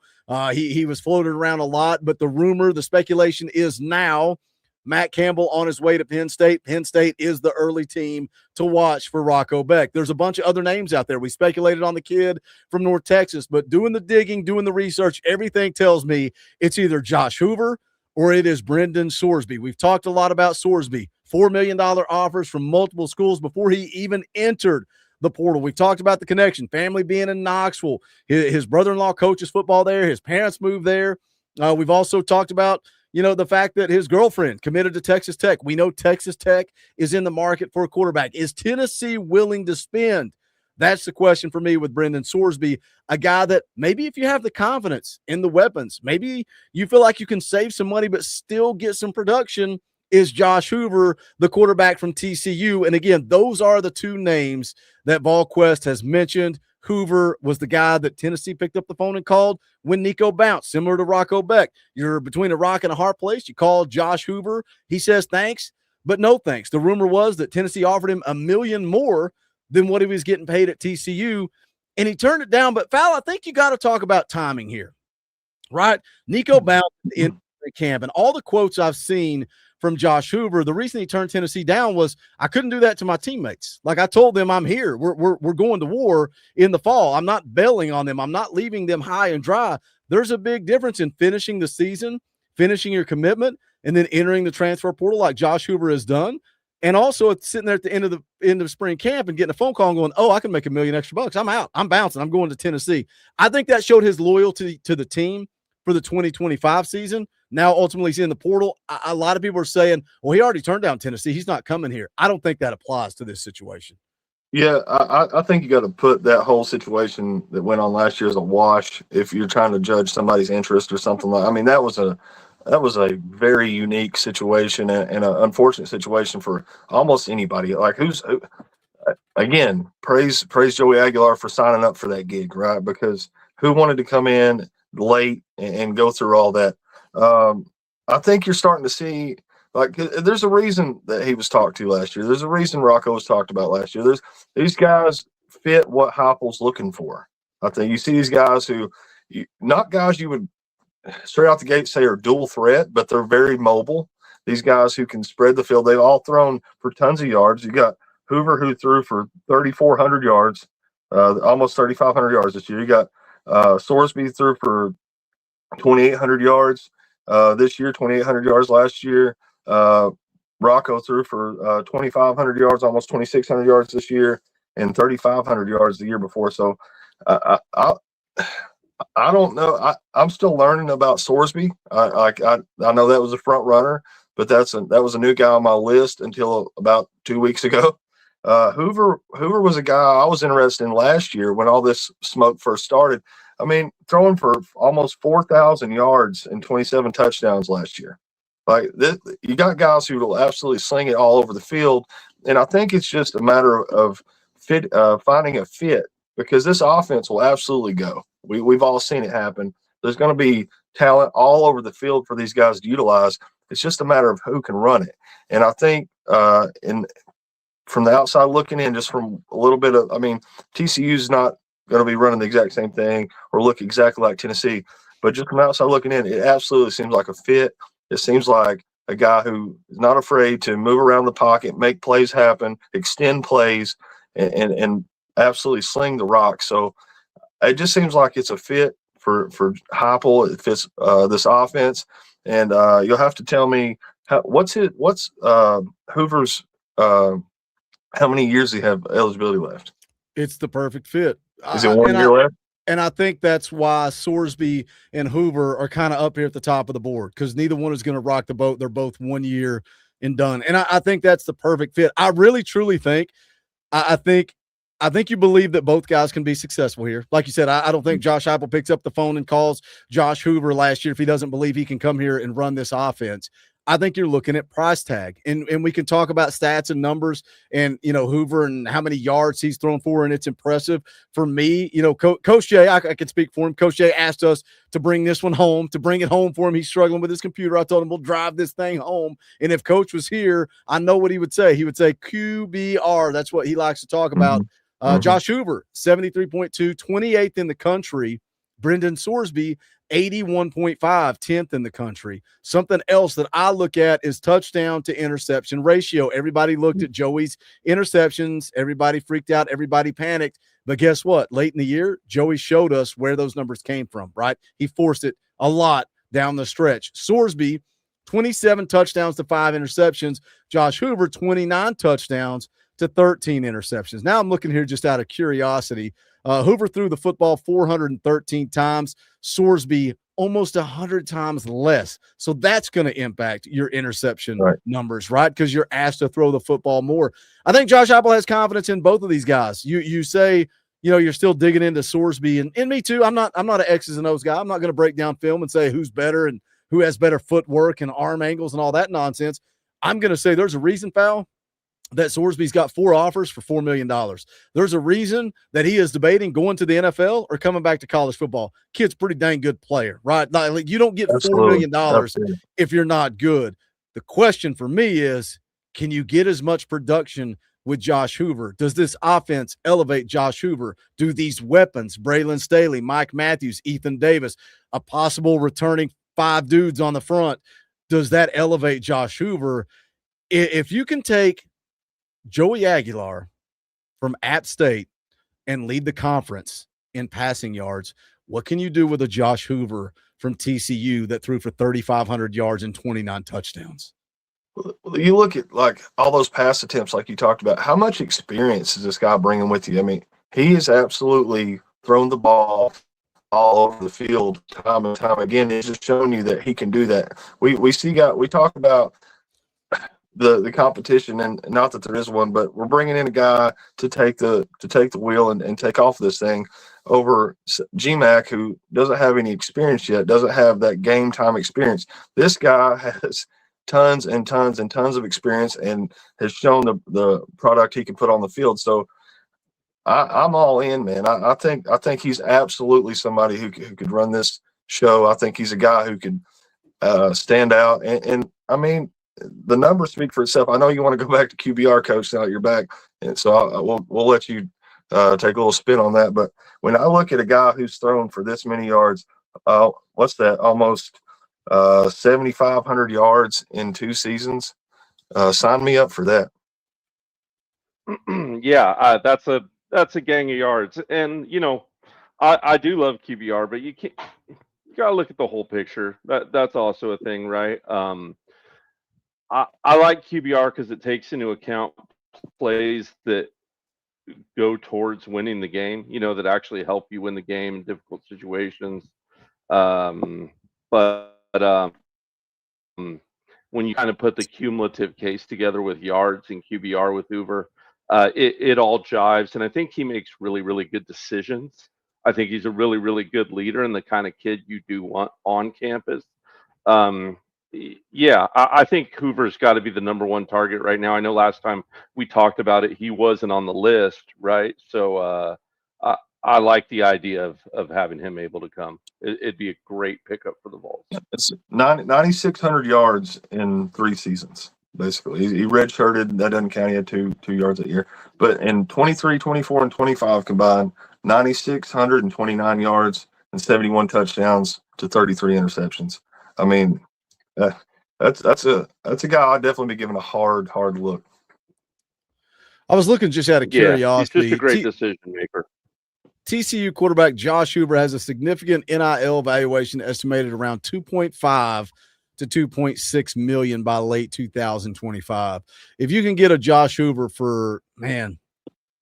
He was floated around a lot, but the rumor, the speculation is now Matt Campbell on his way to Penn State. Penn State is the early team to watch for Rocco Becht. There's a bunch of other names out there. We speculated on the kid from North Texas, but doing the digging, doing the research, everything tells me it's either Josh Hoover or it is Brendan Sorsby. We've talked a lot about Sorsby. $4 million offers from multiple schools before he even entered the portal. We've talked about the connection, family being in Knoxville. His brother-in-law coaches football there. His parents moved there. We've also talked about the fact that his girlfriend committed to Texas Tech. We know Texas Tech is in the market for a quarterback. Is Tennessee willing to spend? That's the question for me with Brendan Sorsby, a guy that maybe if you have the confidence in the weapons, maybe you feel like you can save some money but still get some production. Is Josh Hoover the quarterback from TCU? And again, those are the two names that VolQuest has mentioned. Hoover was the guy that Tennessee picked up the phone and called when Nico bounced, similar to Rocco Becht. You're between a rock and a hard place. You call Josh Hoover. He says thanks, but no thanks. The rumor was that Tennessee offered him $1 million more than what he was getting paid at TCU, and he turned it down. But, Fal, I think you got to talk about timing here, right? Nico bounced in camp, and all the quotes I've seen from Josh Hoover, the reason he turned Tennessee down was I couldn't do that to my teammates. Like I told them, I'm here. We're going to war in the fall. I'm not bailing on them. I'm not leaving them high and dry. There's a big difference in finishing the season, finishing your commitment, and then entering the transfer portal like Josh Hoover has done. And also it's sitting there at the end of spring camp and getting a phone call and going, oh, I can make $1 million extra. I'm out. I'm bouncing. I'm going to Tennessee. I think that showed his loyalty to the team for the 2025 season. Now, ultimately, he's in the portal. A lot of people are saying, well, he already turned down Tennessee. He's not coming here. I don't think that applies to this situation. Yeah, I think you got to put that whole situation that went on last year as a wash if you're trying to judge somebody's interest or something like. I mean, that was a very unique situation and an unfortunate situation for almost anybody. Like again, praise Joey Aguilar for signing up for that gig, right? Because who wanted to come in late and go through all that? I think you're starting to see, like, there's a reason that he was talked to last year. There's a reason Rocco was talked about last year. These guys fit what Heupel's looking for. I think you see these guys who, not guys you would straight out the gate say are dual threat, but they're very mobile. These guys who can spread the field. They've all thrown for tons of yards. You got Hoover who threw for 3,400 yards, almost 3,500 yards this year. You got Sorsby threw for 2,800 yards. This year, 2,800 yards last year. Rocco threw for 2,500 yards, almost 2,600 yards this year, and 3,500 yards the year before. So I don't know. I'm still learning about Sorsby. I know that was a front runner, but that was a new guy on my list until about 2 weeks ago. Hoover was a guy I was interested in last year when all this smoke first started. I mean, throwing for almost 4,000 yards and 27 touchdowns last year. Like this, you got guys who will absolutely sling it all over the field, and I think it's just a matter of finding a fit, because this offense will absolutely go. We've all seen it happen. There's going to be talent all over the field for these guys to utilize. It's just a matter of who can run it. And I think from the outside looking in, just from a little bit of, I mean, TCU's not going to be running the exact same thing or look exactly like Tennessee, but just from the outside looking in, it absolutely seems like a fit. It seems like a guy who is not afraid to move around the pocket, make plays happen, extend plays, and absolutely sling the rock. So it just seems like it's a fit for Heupel. It fits this offense, and you'll have to tell me what's Hoover's how many years he have eligibility left? It's the perfect fit. Is it 1 year left? And I think that's why Sorsby and Hoover are kind of up here at the top of the board, because neither one is going to rock the boat. They're both 1 year and done. And I think that's the perfect fit. I really, truly think, I think you believe that both guys can be successful here. Like you said, I don't think Josh Heupel picks up the phone and calls Josh Hoover last year if he doesn't believe he can come here and run this offense. I think you're looking at price tag, and we can talk about stats and numbers and, Hoover and how many yards he's thrown for, and it's impressive. For me, Coach Jay, I can speak for him. Coach Jay asked us to bring this one home, to bring it home for him. He's struggling with his computer. I told him we'll drive this thing home, and if Coach was here, I know what he would say. He would say QBR. That's what he likes to talk about. Josh Hoover, 73.2, 28th in the country. Brendan Sorsby, 81.5, 10th in the country. Something else that I look at is touchdown to interception ratio. Everybody looked at Joey's interceptions. Everybody freaked out. Everybody panicked. But guess what? Late in the year, Joey showed us where those numbers came from, right? He forced it a lot down the stretch. Sorsby, 27 touchdowns to 5 interceptions. Josh Hoover, 29 touchdowns to 13 interceptions. Now I'm looking here just out of curiosity. Hoover threw the football 413 times. Sorsby almost 100 times less. So that's going to impact your interception numbers, right? Because you're asked to throw the football more. I think Josh Heupel has confidence in both of these guys. You say, you're still digging into Sorsby, and me too. I'm not an X's and O's guy. I'm not going to break down film and say who's better and who has better footwork and arm angles and all that nonsense. I'm going to say there's a reason, Fowl, that Sorsby's got 4 offers for $4 million. There's a reason that he is debating going to the NFL or coming back to college football. Kid's pretty dang good player, right? Like, you don't get $4 million if you're not good. The question for me is, can you get as much production with Josh Hoover? Does this offense elevate Josh Hoover? Do these weapons, Braylon Staley, Mike Matthews, Ethan Davis, a possible returning 5 dudes on the front, does that elevate Josh Hoover? If you can take Joey Aguilar from App State and lead the conference in passing yards, what can you do with a Josh Hoover from TCU that threw for 3,500 yards and 29 touchdowns? Well, you look at like all those pass attempts, like you talked about. How much experience is this guy bringing with you? I mean, he has absolutely thrown the ball all over the field time and time again. It's just showing you that he can do that. We talk about the competition, and not that there is one, but we're bringing in a guy to take the wheel and take off this thing over GMAC, who doesn't have any experience yet, doesn't have that game time experience. This guy has tons and tons and tons of experience and has shown the product he can put on the field. So I'm all in, man. I think he's absolutely somebody who could run this show. I think he's a guy who could stand out. And I mean, the numbers speak for itself. I know you want to go back to QBR, Coach, now that you're back, and so we'll let you take a little spin on that. But when I look at a guy who's thrown for this many yards, what's that? Almost 7,500 yards in 2 seasons. Sign me up for that. Yeah, that's a gang of yards, and I do love QBR, but you gotta look at the whole picture. That's also a thing, right? I like QBR because it takes into account plays that go towards winning the game, that actually help you win the game in difficult situations. But when you kind of put the cumulative case together with yards and QBR with Hoover, it all jives. And I think he makes really, really good decisions. I think he's a really, really good leader and the kind of kid you do want on campus. Yeah, I think Hoover's got to be the number one target right now. I know last time we talked about it, he wasn't on the list, right? So I like the idea of having him able to come. It'd be a great pickup for the Vols. It's 9,600 yards in 3 seasons, basically. He redshirted. That doesn't count. He had two yards that year. But in 23, 24, and 25 combined, 9,629 yards and 71 touchdowns to 33 interceptions. I mean, that's a guy I'd definitely be giving a hard look. I was looking just out of curiosity. He's just a great decision maker. TCU quarterback Josh Hoover has a significant NIL valuation estimated around $2.5 to $2.6 million by late 2025. If you can get a Josh Hoover for, man,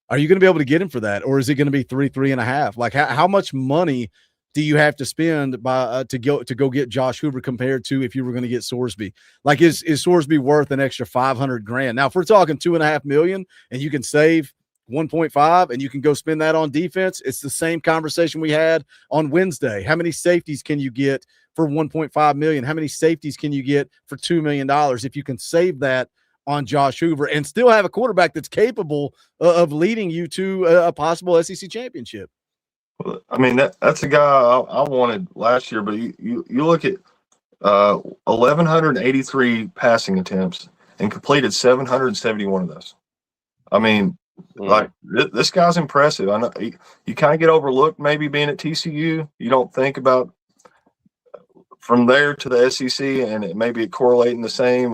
are you going to be able to get him for that? Or is it going to be 3.5? Like how much money do you have to spend by to go get Josh Hoover compared to if you were going to get Sorsby? Like is Sorsby worth an extra $500,000? Now, if we're talking $2.5 million and you can save 1.5 and you can go spend that on defense, it's the same conversation we had on Wednesday. How many safeties can you get for 1.5 million? How many safeties can you get for $2 million if you can save that on Josh Hoover and still have a quarterback that's capable of leading you to a possible SEC championship? Well, I mean, that's a guy I wanted last year, but you look at 1,183 passing attempts and completed 771 of those. I mean, like this guy's impressive. I know you kind of get overlooked maybe being at TCU. You don't think about from there to the SEC and it maybe correlating the same.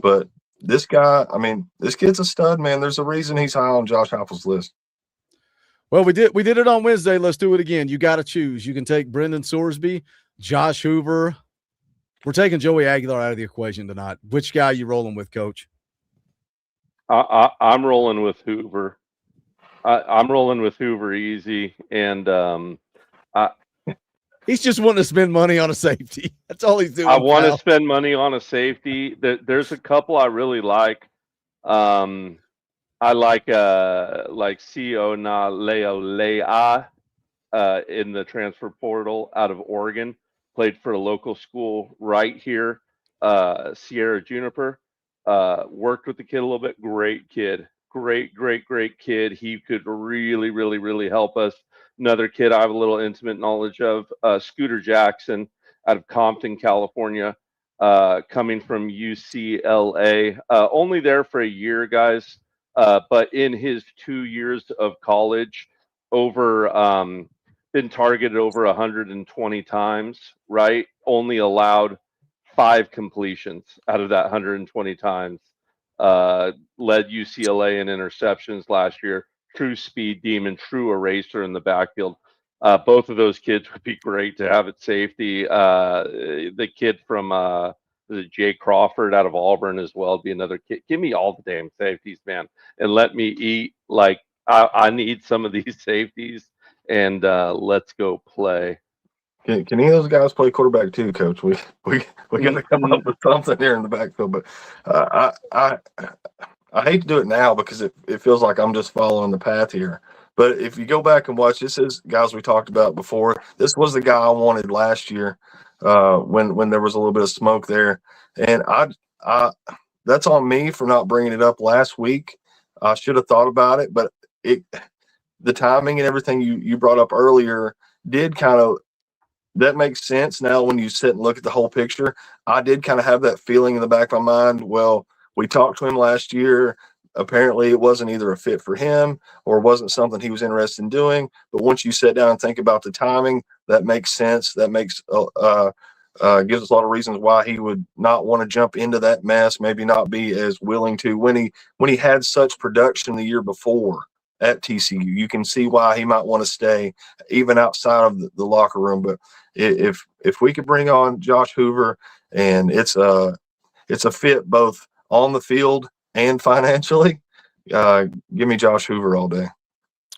But this guy, I mean, this kid's a stud, man. There's a reason he's high on Josh Heupel's list. Well, we did it on Wednesday. Let's do it again. You got to choose. You can take Brendan Sorsby, Josh Hoover. We're taking Joey Aguilar out of the equation tonight. Which guy are you rolling with, Coach? I'm rolling with Hoover. I'm rolling with Hoover easy, and he's just wanting to spend money on a safety. That's all he's doing. I want to spend money on a safety. There's a couple I really like. I like Siona Leolea in the transfer portal out of Oregon. Played for a local school right here, Sierra Juniper. Worked with the kid a little bit. Great kid. Great kid. He could really, really, really help us. Another kid I have a little intimate knowledge of, Scooter Jackson out of Compton, California, coming from UCLA. Only there for a year, guys. But in his 2 years of college, been targeted over 120 times, right? Only allowed 5 completions out of that 120 times. Led UCLA in interceptions last year. True speed demon, true eraser in the backfield. Both of those kids would be great to have at safety. The kid from Jay Crawford out of Auburn as well would be another kid. Give me all the damn safeties, man, and let me eat. Like I need some of these safeties, and let's go play. Can any of those guys play quarterback too, Coach? We got to come up with something here in the backfield. But I hate to do it now because it feels like I'm just following the path here. But if you go back and watch, this is guys we talked about before. This was the guy I wanted last year when there was a little bit of smoke there, and I that's on me for not bringing it up last week. I should have thought about it, but the timing and everything you brought up earlier did kind of. That makes sense now when you sit and look at the whole picture. I did kind of have that feeling in the back of my mind. Well, we talked to him last year. Apparently it wasn't either a fit for him or wasn't something he was interested in doing. But once you sit down and think about the timing, that makes sense. That makes gives us a lot of reasons why he would not want to jump into that mess, maybe not be as willing to when he had such production the year before at TCU. You can see why he might want to stay even outside of the locker room. But if we could bring on Josh Hoover and it's a fit both on the field and financially, give me Josh Hoover all day.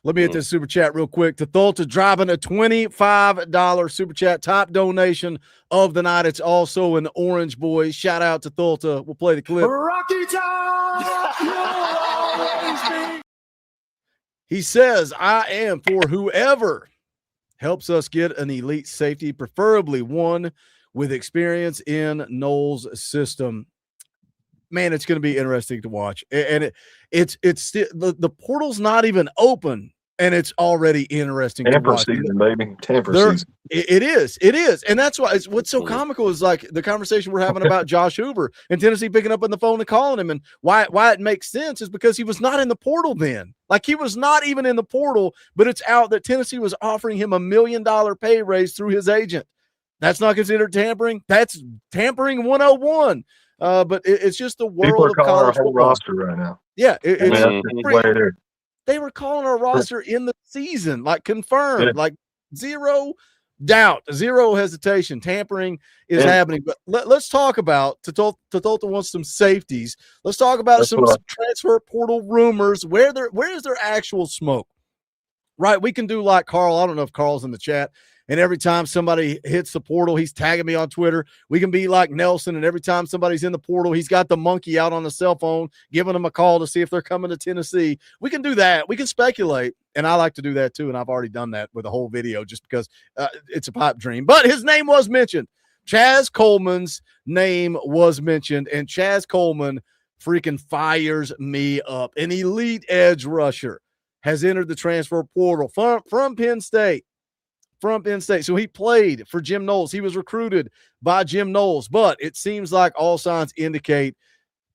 Let me hit this super chat real quick. Tatholta driving a $25 super chat, top donation of the night. It's also an Orange Boy. Shout out to Tatholta. We'll play the clip. Rocky Top! He says, I am for whoever helps us get an elite safety, preferably one with experience in Knowles' system. Man, it's going to be interesting to watch. And it's still, the portal's not even open, and it's already interesting to watch. Season, baby. Tamper season. It is. And that's why what's so comical is like the conversation we're having about Josh Hoover and Tennessee picking up on the phone and calling him. And why it makes sense is because he was not in the portal then. Like he was not even in the portal, but it's out that Tennessee was offering him $1 million pay raise through his agent. That's not considered tampering. That's tampering 101. But it's just the world of college our whole football. roster right now. Yeah, It's they were calling our roster in the season, like confirmed, like zero doubt, zero hesitation. Tampering is happening. But let's talk about Tatholta wants some safeties. Let's talk about some transfer portal rumors. Where is there actual smoke? Right, we can do like Carl. I don't know if Carl's in the chat. And every time somebody hits the portal, he's tagging me on Twitter. We can be like Nelson, and every time somebody's in the portal, he's got the monkey out on the cell phone, giving them a call to see if they're coming to Tennessee. We can do that. We can speculate, and I like to do that too, and I've already done that with a whole video just because it's a pipe dream. But his name was mentioned. Chaz Coleman's name was mentioned, and Chaz Coleman freaking fires me up. An elite edge rusher has entered the transfer portal from Penn State. So he played for Jim Knowles. He was recruited by Jim Knowles, but it seems like all signs indicate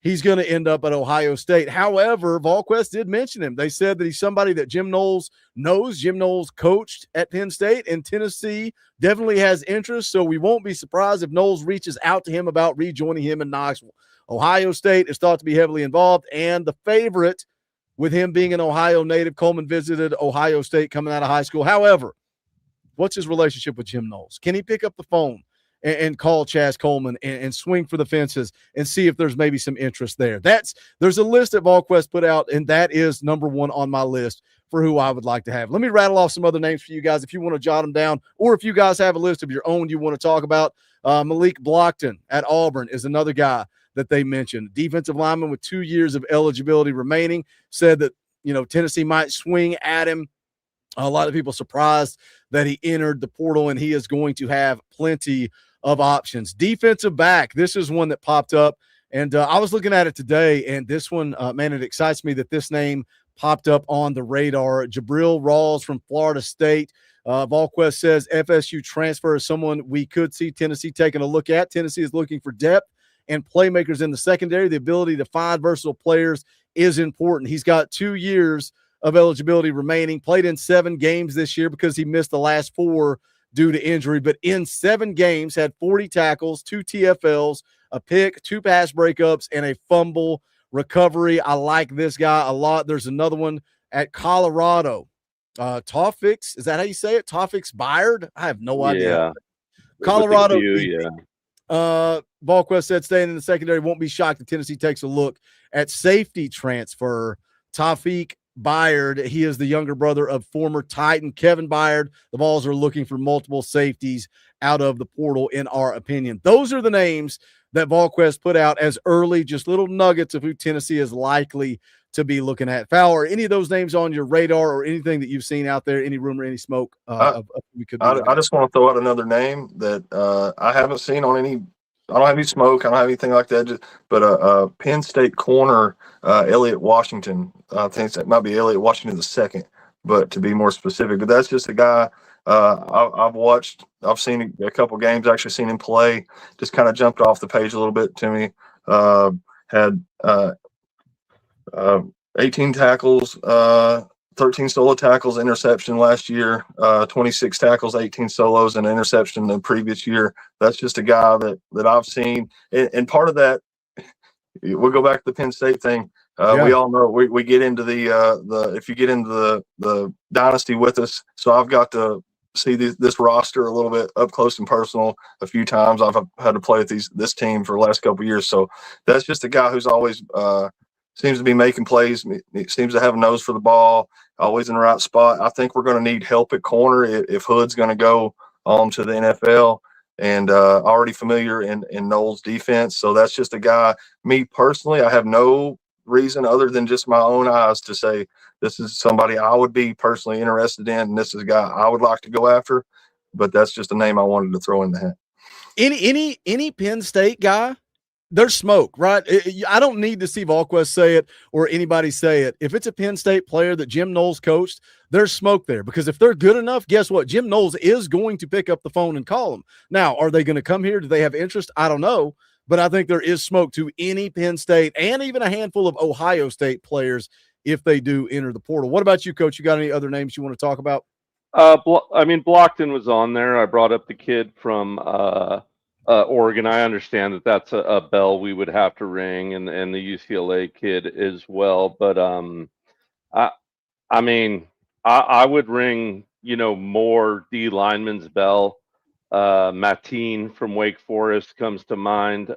he's going to end up at Ohio State. However, VolQuest did mention him. They said that he's somebody that Jim Knowles knows. Jim Knowles coached at Penn State, and Tennessee definitely has interest, so we won't be surprised if Knowles reaches out to him about rejoining him in Knoxville. Ohio State is thought to be heavily involved, and the favorite with him being an Ohio native. Coleman visited Ohio State coming out of high school. However, what's his relationship with Jim Knowles? Can he pick up the phone and call Chaz Coleman and swing for the fences and see if there's maybe some interest there? There's a list that VolQuest put out, and that is number one on my list for who I would like to have. Let me rattle off some other names for you guys if you want to jot them down, or if you guys have a list of your own you want to talk about. Malik Blockton at Auburn is another guy that they mentioned. Defensive lineman with 2 years of eligibility remaining, said that, Tennessee might swing at him. A lot of people surprised that he entered the portal, and he is going to have plenty of options. Defensive back, this is one that popped up, and I was looking at it today, and this one, man, it excites me that this name popped up on the radar. Jabril Rawls from Florida State. VolQuest says FSU transfer is someone we could see Tennessee taking a look at. Tennessee is looking for depth and playmakers in the secondary. The ability to find versatile players is important. He's got 2 years of eligibility remaining, played in 7 games this year because he missed the last 4 due to injury, but in 7 games had 40 tackles, 2 TFLs, a pick, 2 pass breakups, and a fumble recovery. I like this guy a lot. There's another one at Colorado. Tawfik, is that how you say it? Tawfik Byard? I have no idea. Yeah. Colorado. Yeah. VolQuest said staying in the secondary, won't be shocked if Tennessee takes a look at safety transfer. Tawfik Byard, he is the younger brother of former Titan Kevin Byard. The Vols are looking for multiple safeties out of the portal, in our opinion. Those are the names that VolQuest put out as early, just little nuggets of who Tennessee is likely to be looking at. Fowler, any of those names on your radar or anything that you've seen out there, any rumor, any smoke? We could. I just want to throw out another name that I haven't seen on any. I don't have any smoke. I don't have anything like that. But Penn State corner, Elliott Washington. I think that might be Elliott Washington II, but to be more specific. But that's just a guy I've watched. I've seen a couple games. Actually seen him play. Just kind of jumped off the page a little bit to me. Had 18 tackles, 13 solo tackles, interception last year, 26 tackles, 18 solos, and interception the previous year. That's just a guy that I've seen. And part of that, we'll go back to the Penn State thing. We all know we get into the if you get into the dynasty with us. So I've got to see this roster a little bit up close and personal a few times. I've had to play with this team for the last couple of years. So that's just a guy who's always seems to be making plays. He seems to have a nose for the ball. always in the right spot. I think we're going to need help at corner if Hood's going to go on to the NFL, and already familiar in Knowles' defense. So that's just a guy. Me personally, I have no reason other than just my own eyes to say this is somebody I would be personally interested in, and this is a guy I would like to go after. But that's just a name I wanted to throw in the hat. Any Penn State guy, there's smoke, right? I don't need to see Volquez say it or anybody say it. If it's a Penn State player that Jim Knowles coached, there's smoke there, because if they're good enough, guess what? Jim Knowles is going to pick up the phone and call them. Now, are they going to come here? Do they have interest? I don't know, but I think there is smoke to any Penn State and even a handful of Ohio State players if they do enter the portal. What about you, Coach? You got any other names you want to talk about? Blockton was on there. I brought up the kid from Oregon. I understand that that's a bell we would have to ring, and the UCLA kid as well. But I would ring, more D lineman's bell. Mateen from Wake Forest comes to mind.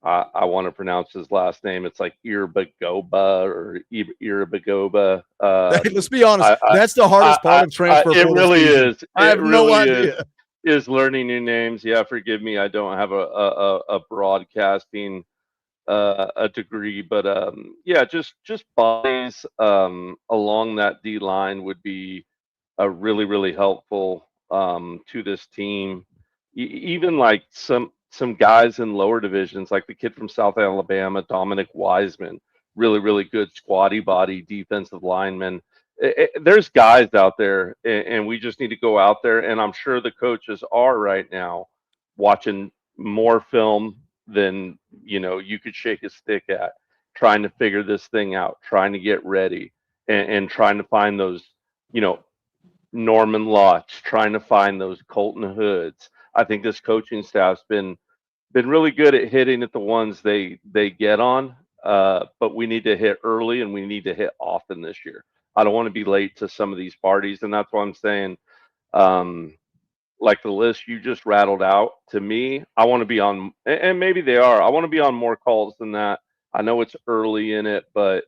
I want to pronounce his last name. It's like Irabagoba or Irabagoba. Let's be honest. That's the hardest part of transfer. It really is. I have no idea. Is learning new names. Yeah, forgive me. I don't have a broadcasting a degree, but yeah, just bodies along that D line would be really, really helpful to this team. Even like some guys in lower divisions, like the kid from South Alabama, Dominic Wiseman, really, really good squatty body defensive lineman. There's guys out there, and we just need to go out there. And I'm sure the coaches are right now watching more film than, you could shake a stick at, trying to figure this thing out, trying to get ready, and trying to find those, Norman Lotch, trying to find those Colton Hoods. I think this coaching staff's been really good at hitting at the ones they get on, but we need to hit early and we need to hit often this year. I don't want to be late to some of these parties, and that's why I'm saying, like the list you just rattled out, to me, I want to be on, and maybe they are, I want to be on more calls than that. I know it's early in it, but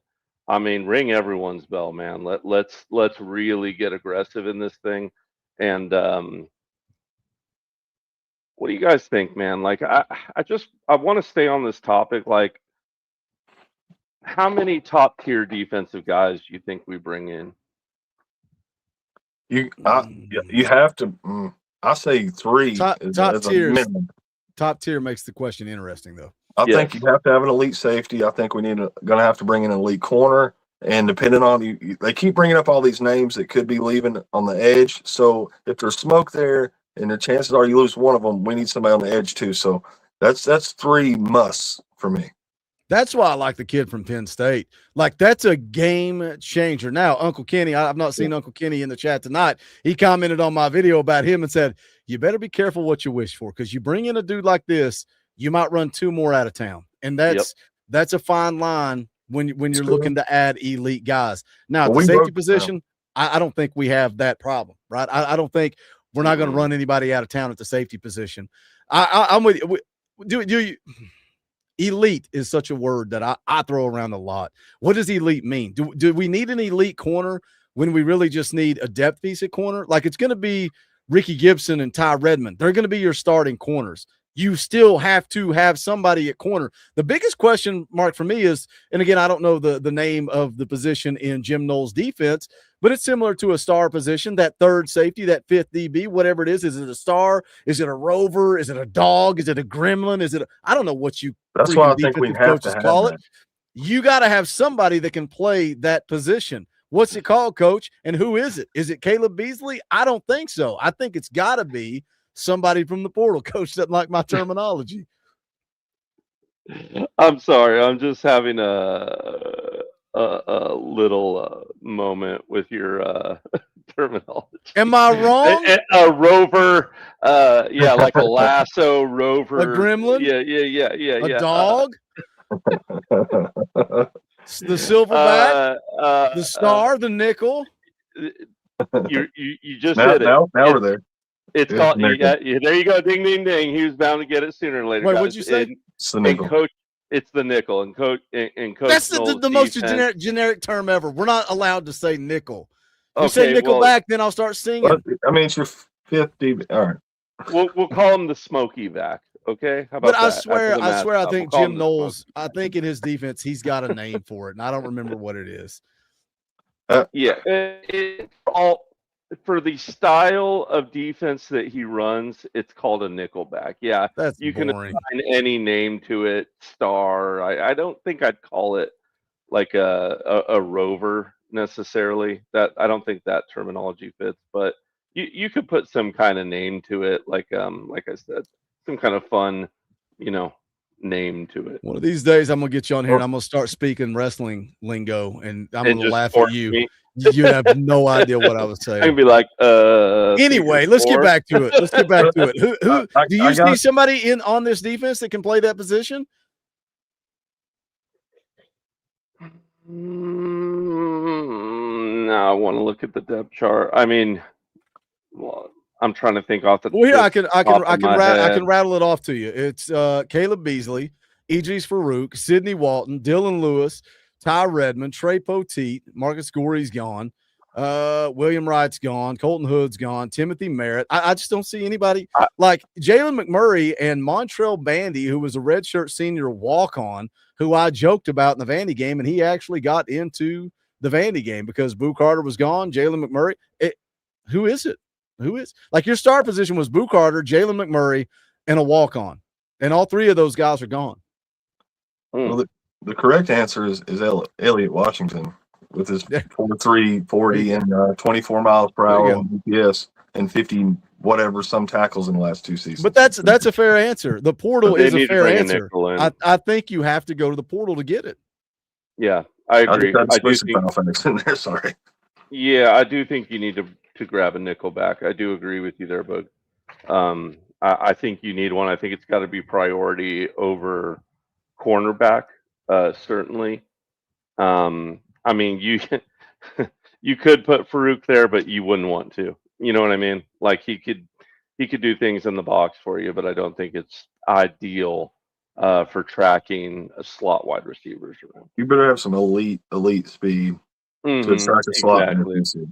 ring everyone's bell, man. Let's really get aggressive in this thing. And what do you guys think, man? Like, I want to stay on this topic. Like, how many top tier defensive guys do you think we bring in? You have to. I say 3. Top tier. Top tier makes the question interesting, though. I think you have to have an elite safety. I think we going to have to bring in an elite corner. And depending on they keep bringing up all these names that could be leaving on the edge. So if there's smoke there, and the chances are you lose one of them, we need somebody on the edge too. So that's 3 musts for me. That's why I like the kid from Penn State. Like, that's a game changer. Now, Uncle Kenny, I've not seen Uncle Kenny in the chat tonight. He commented on my video about him and said, you better be careful what you wish for, because you bring in a dude like this, you might run 2 more out of town. And that's a fine line when you're looking to add elite guys. Now, the safety position, I don't think we have that problem, right? I don't think we're not going to run anybody out of town at the safety position. I'm with you. Do you? Elite is such a word that I throw around a lot. What does elite mean? Do we need an elite corner when we really just need a depth piece at corner? Like, it's going to be Ricky Gibson and Ty Redmond. They're going to be your starting corners. You still have to have somebody at corner. The biggest question mark for me is, and again, I don't know the name of the position in Jim Knowles' defense, but it's similar to a star position, that third safety, that 5th DB, whatever it is. Is it a star? Is it a rover? Is it a dog? Is it a gremlin? I don't know what you That's why I think we have to call it. You got to have somebody that can play that position. What's it called, Coach? And who is it? Is it Caleb Beasley? I don't think so. I think it's got to be somebody from the portal. Coach doesn't like my terminology. I'm sorry. I'm just having a little moment with your terminology. Am I wrong? A rover, like a lasso rover. A gremlin? Yeah. A dog? The silverback? The star? The nickel? You just hit it. Now we're there. It's called. There you go. Ding, ding, ding. He was bound to get it sooner or later. Wait, what'd you say? And It's the nickel, and Coach That's Knowles' the most defense. generic term ever. We're not allowed to say nickel. If you say Okay, nickel well, back, then I'll start singing. Well, I mean, it's your 50. All right. we'll call him the Smoky back. Okay, how But about I that? swear, After the I mascot, think we'll call Jim him the Knowles, Smoky. I think in his defense, he's got a name for it, and I don't remember what it is. Yeah, all for the style of defense that he runs, it's called a nickelback. Yeah, That's you boring. can assign any name to it. Star. I don't think I'd call it like a rover necessarily. That I don't think that terminology fits, but you could put some kind of name to it, like I said, some kind of fun, name to it. One of these days, I'm gonna get you on here and I'm gonna start speaking wrestling lingo, and I'm And gonna just laugh at force you. me. You have no idea what I was I can saying. be like, Anyway, let's get back to it. Let's get back to it. Who do you I got- see somebody on this defense that can play that position? No, I want to look at the depth chart. I mean, well, I'm trying to think off the. Well, here I just can top of my head. rattle it off to you. It's Caleb Beasley, Idris Farouk, Sidney Walton, Dylan Lewis, Ty Redmond, Trey Poteet, Marcus Gorey's gone, William Wright's gone, Colton Hood's gone, Timothy Merritt. I just don't see anybody like Jalen McMurray and Montrell Bandy, who was a redshirt senior walk-on, who I joked about in the Vandy game, and he actually got into the Vandy game because Boo Carter was gone. Jalen McMurray. Who is it? Who is like your star position was Boo Carter, Jalen McMurray, and a walk-on, and all three of those guys are gone. Well, the correct answer is Elliott Washington with his 4.3 40 and 24 miles per hour on GPS and 50 whatever some tackles in the last 2 seasons. But that's a fair answer. The portal is a fair answer. in. I think you have to go to the portal to get it. Yeah, I agree. I do think, in there. Sorry. Yeah, I do think you need to grab a nickel back. I do agree with you there, Bug. I think you need one. I think it's got to be priority over cornerback, certainly. I mean, you you could put Farouk there, but you wouldn't want to. You know what I mean? Like he could do things in the box for you, but I don't think it's ideal for tracking a slot wide receivers around. You better have some elite speed to track a slot. Exactly.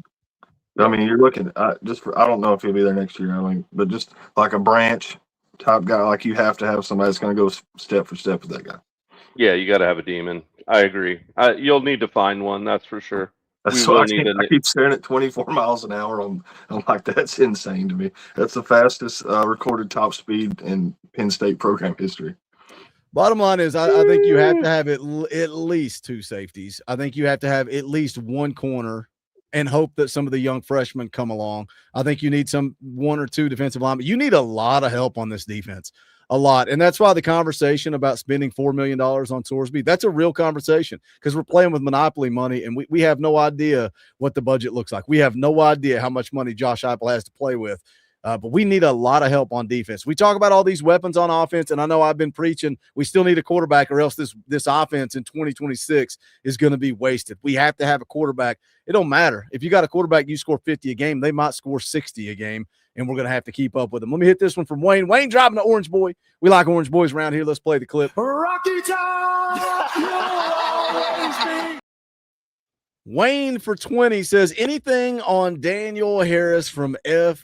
I mean, you're looking I don't know if he'll be there next year. I mean, but just like a branch type guy, like you have to have somebody that's going to go step for step with that guy. Yeah, you got to have a demon. I agree. You'll need to find one, that's for sure. I keep staring at 24 miles an hour. I'm like, that's insane to me. That's the fastest recorded top speed in Penn State program history. Bottom line is, I think you have to have at least two safeties. I think you have to have at least one corner and hope that some of the young freshmen come along. I think you need one or two defensive linemen. You need a lot of help on this defense, a lot. And that's why the conversation about spending $4 million on Sorsby, that's a real conversation because we're playing with monopoly money and we have no idea what the budget looks like. We have no idea how much money Josh Heupel has to play with. But we need a lot of help on defense. We talk about all these weapons on offense, and I know I've been preaching we still need a quarterback or else this offense in 2026 is going to be wasted. We have to have a quarterback. It don't matter. If you got a quarterback, you score 50 a game, they might score 60 a game, and we're going to have to keep up with them. Let me hit this one from Wayne. Wayne driving the Orange Boy. We like Orange Boys around here. Let's play the clip. Rocky Top! Wayne for 20 says anything on Daniel Harris from FUGA.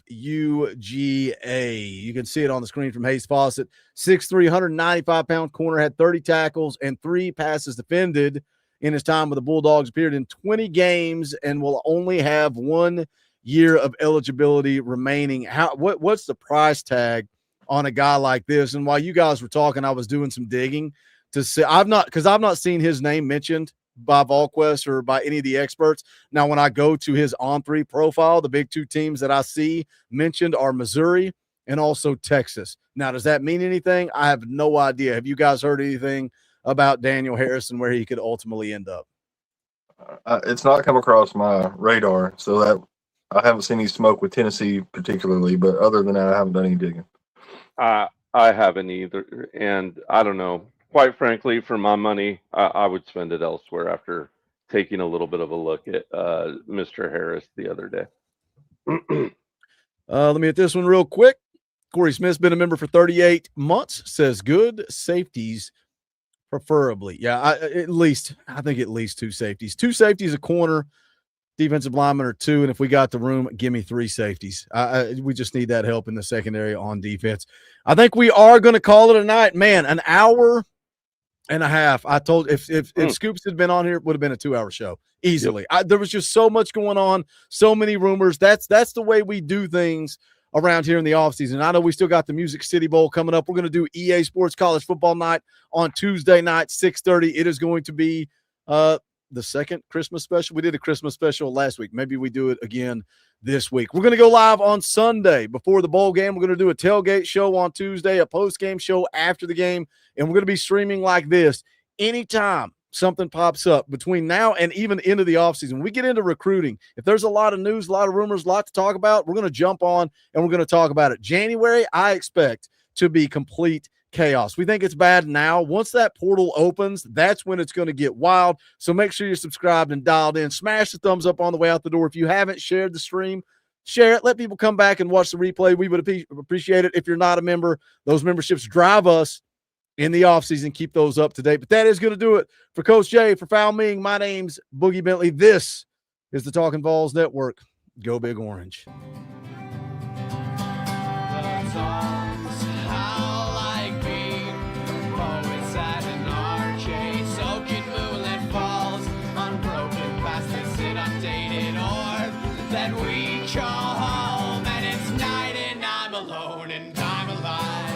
You can see it on the screen from Hayes Fawcett. 6'3", 195-pound corner, had 30 tackles and 3 passes defended in his time with the Bulldogs. Appeared in 20 games and will only have 1 year of eligibility remaining. What's the price tag on a guy like this? And while you guys were talking, I was doing some digging to see. I've not seen his name mentioned by VolQuest or by any of the experts. Now, when I go to his On3 profile, the big 2 teams that I see mentioned are Missouri and also Texas. Now, does that mean anything? I have no idea. Have you guys heard anything about Daniel Harris and where he could ultimately end up? It's not come across my radar, so that I haven't seen any smoke with Tennessee particularly, but other than that, I haven't done any digging. I haven't either, and I don't know. Quite frankly, for my money, I would spend it elsewhere after taking a little bit of a look at Mr. Harris the other day. Let me hit this one real quick. Corey Smith's been a member for 38 months, says good safeties Preferably. Yeah, I think at least two safeties. Two safeties, a corner, defensive lineman or two, and if we got the room, give me three safeties. We just need that help in the secondary on defense. I think we are going to call it a night. Man, an hour and a half. I told if Scoops had been on here, it would have been a 2-hour show easily. Yep. There was just so much going on, so many rumors. That's the way we do things around here in the offseason. I know we still got the Music City Bowl coming up. We're going to do EA Sports College Football Night on Tuesday night, 6:30. It is going to be the second Christmas special. We did a Christmas special last week. Maybe we do it again this week. We're going to go live on Sunday before the bowl game. We're going to do a tailgate show on Tuesday, a post-game show after the game, and we're going to be streaming like this anytime something pops up between now and even into the offseason. We get into recruiting. If there's a lot of news, a lot of rumors, a lot to talk about, we're going to jump on and we're going to talk about it. January, I expect to be complete chaos. We think it's bad now. Once that portal opens, that's when it's going to get wild. So make sure you're subscribed and dialed in. Smash the thumbs up on the way out the door. If you haven't shared the stream, share it. Let people come back and watch the replay. We would appreciate it. If you're not a member, those memberships drive us in the offseason. Keep those up to date. But that is going to do it for Coach Jay, for Foul Ming. My name's Boogie Bentley. This is the Talkin VAWLS Network. Go Big Orange. That we call home, and it's night and I'm alone and I'm alive.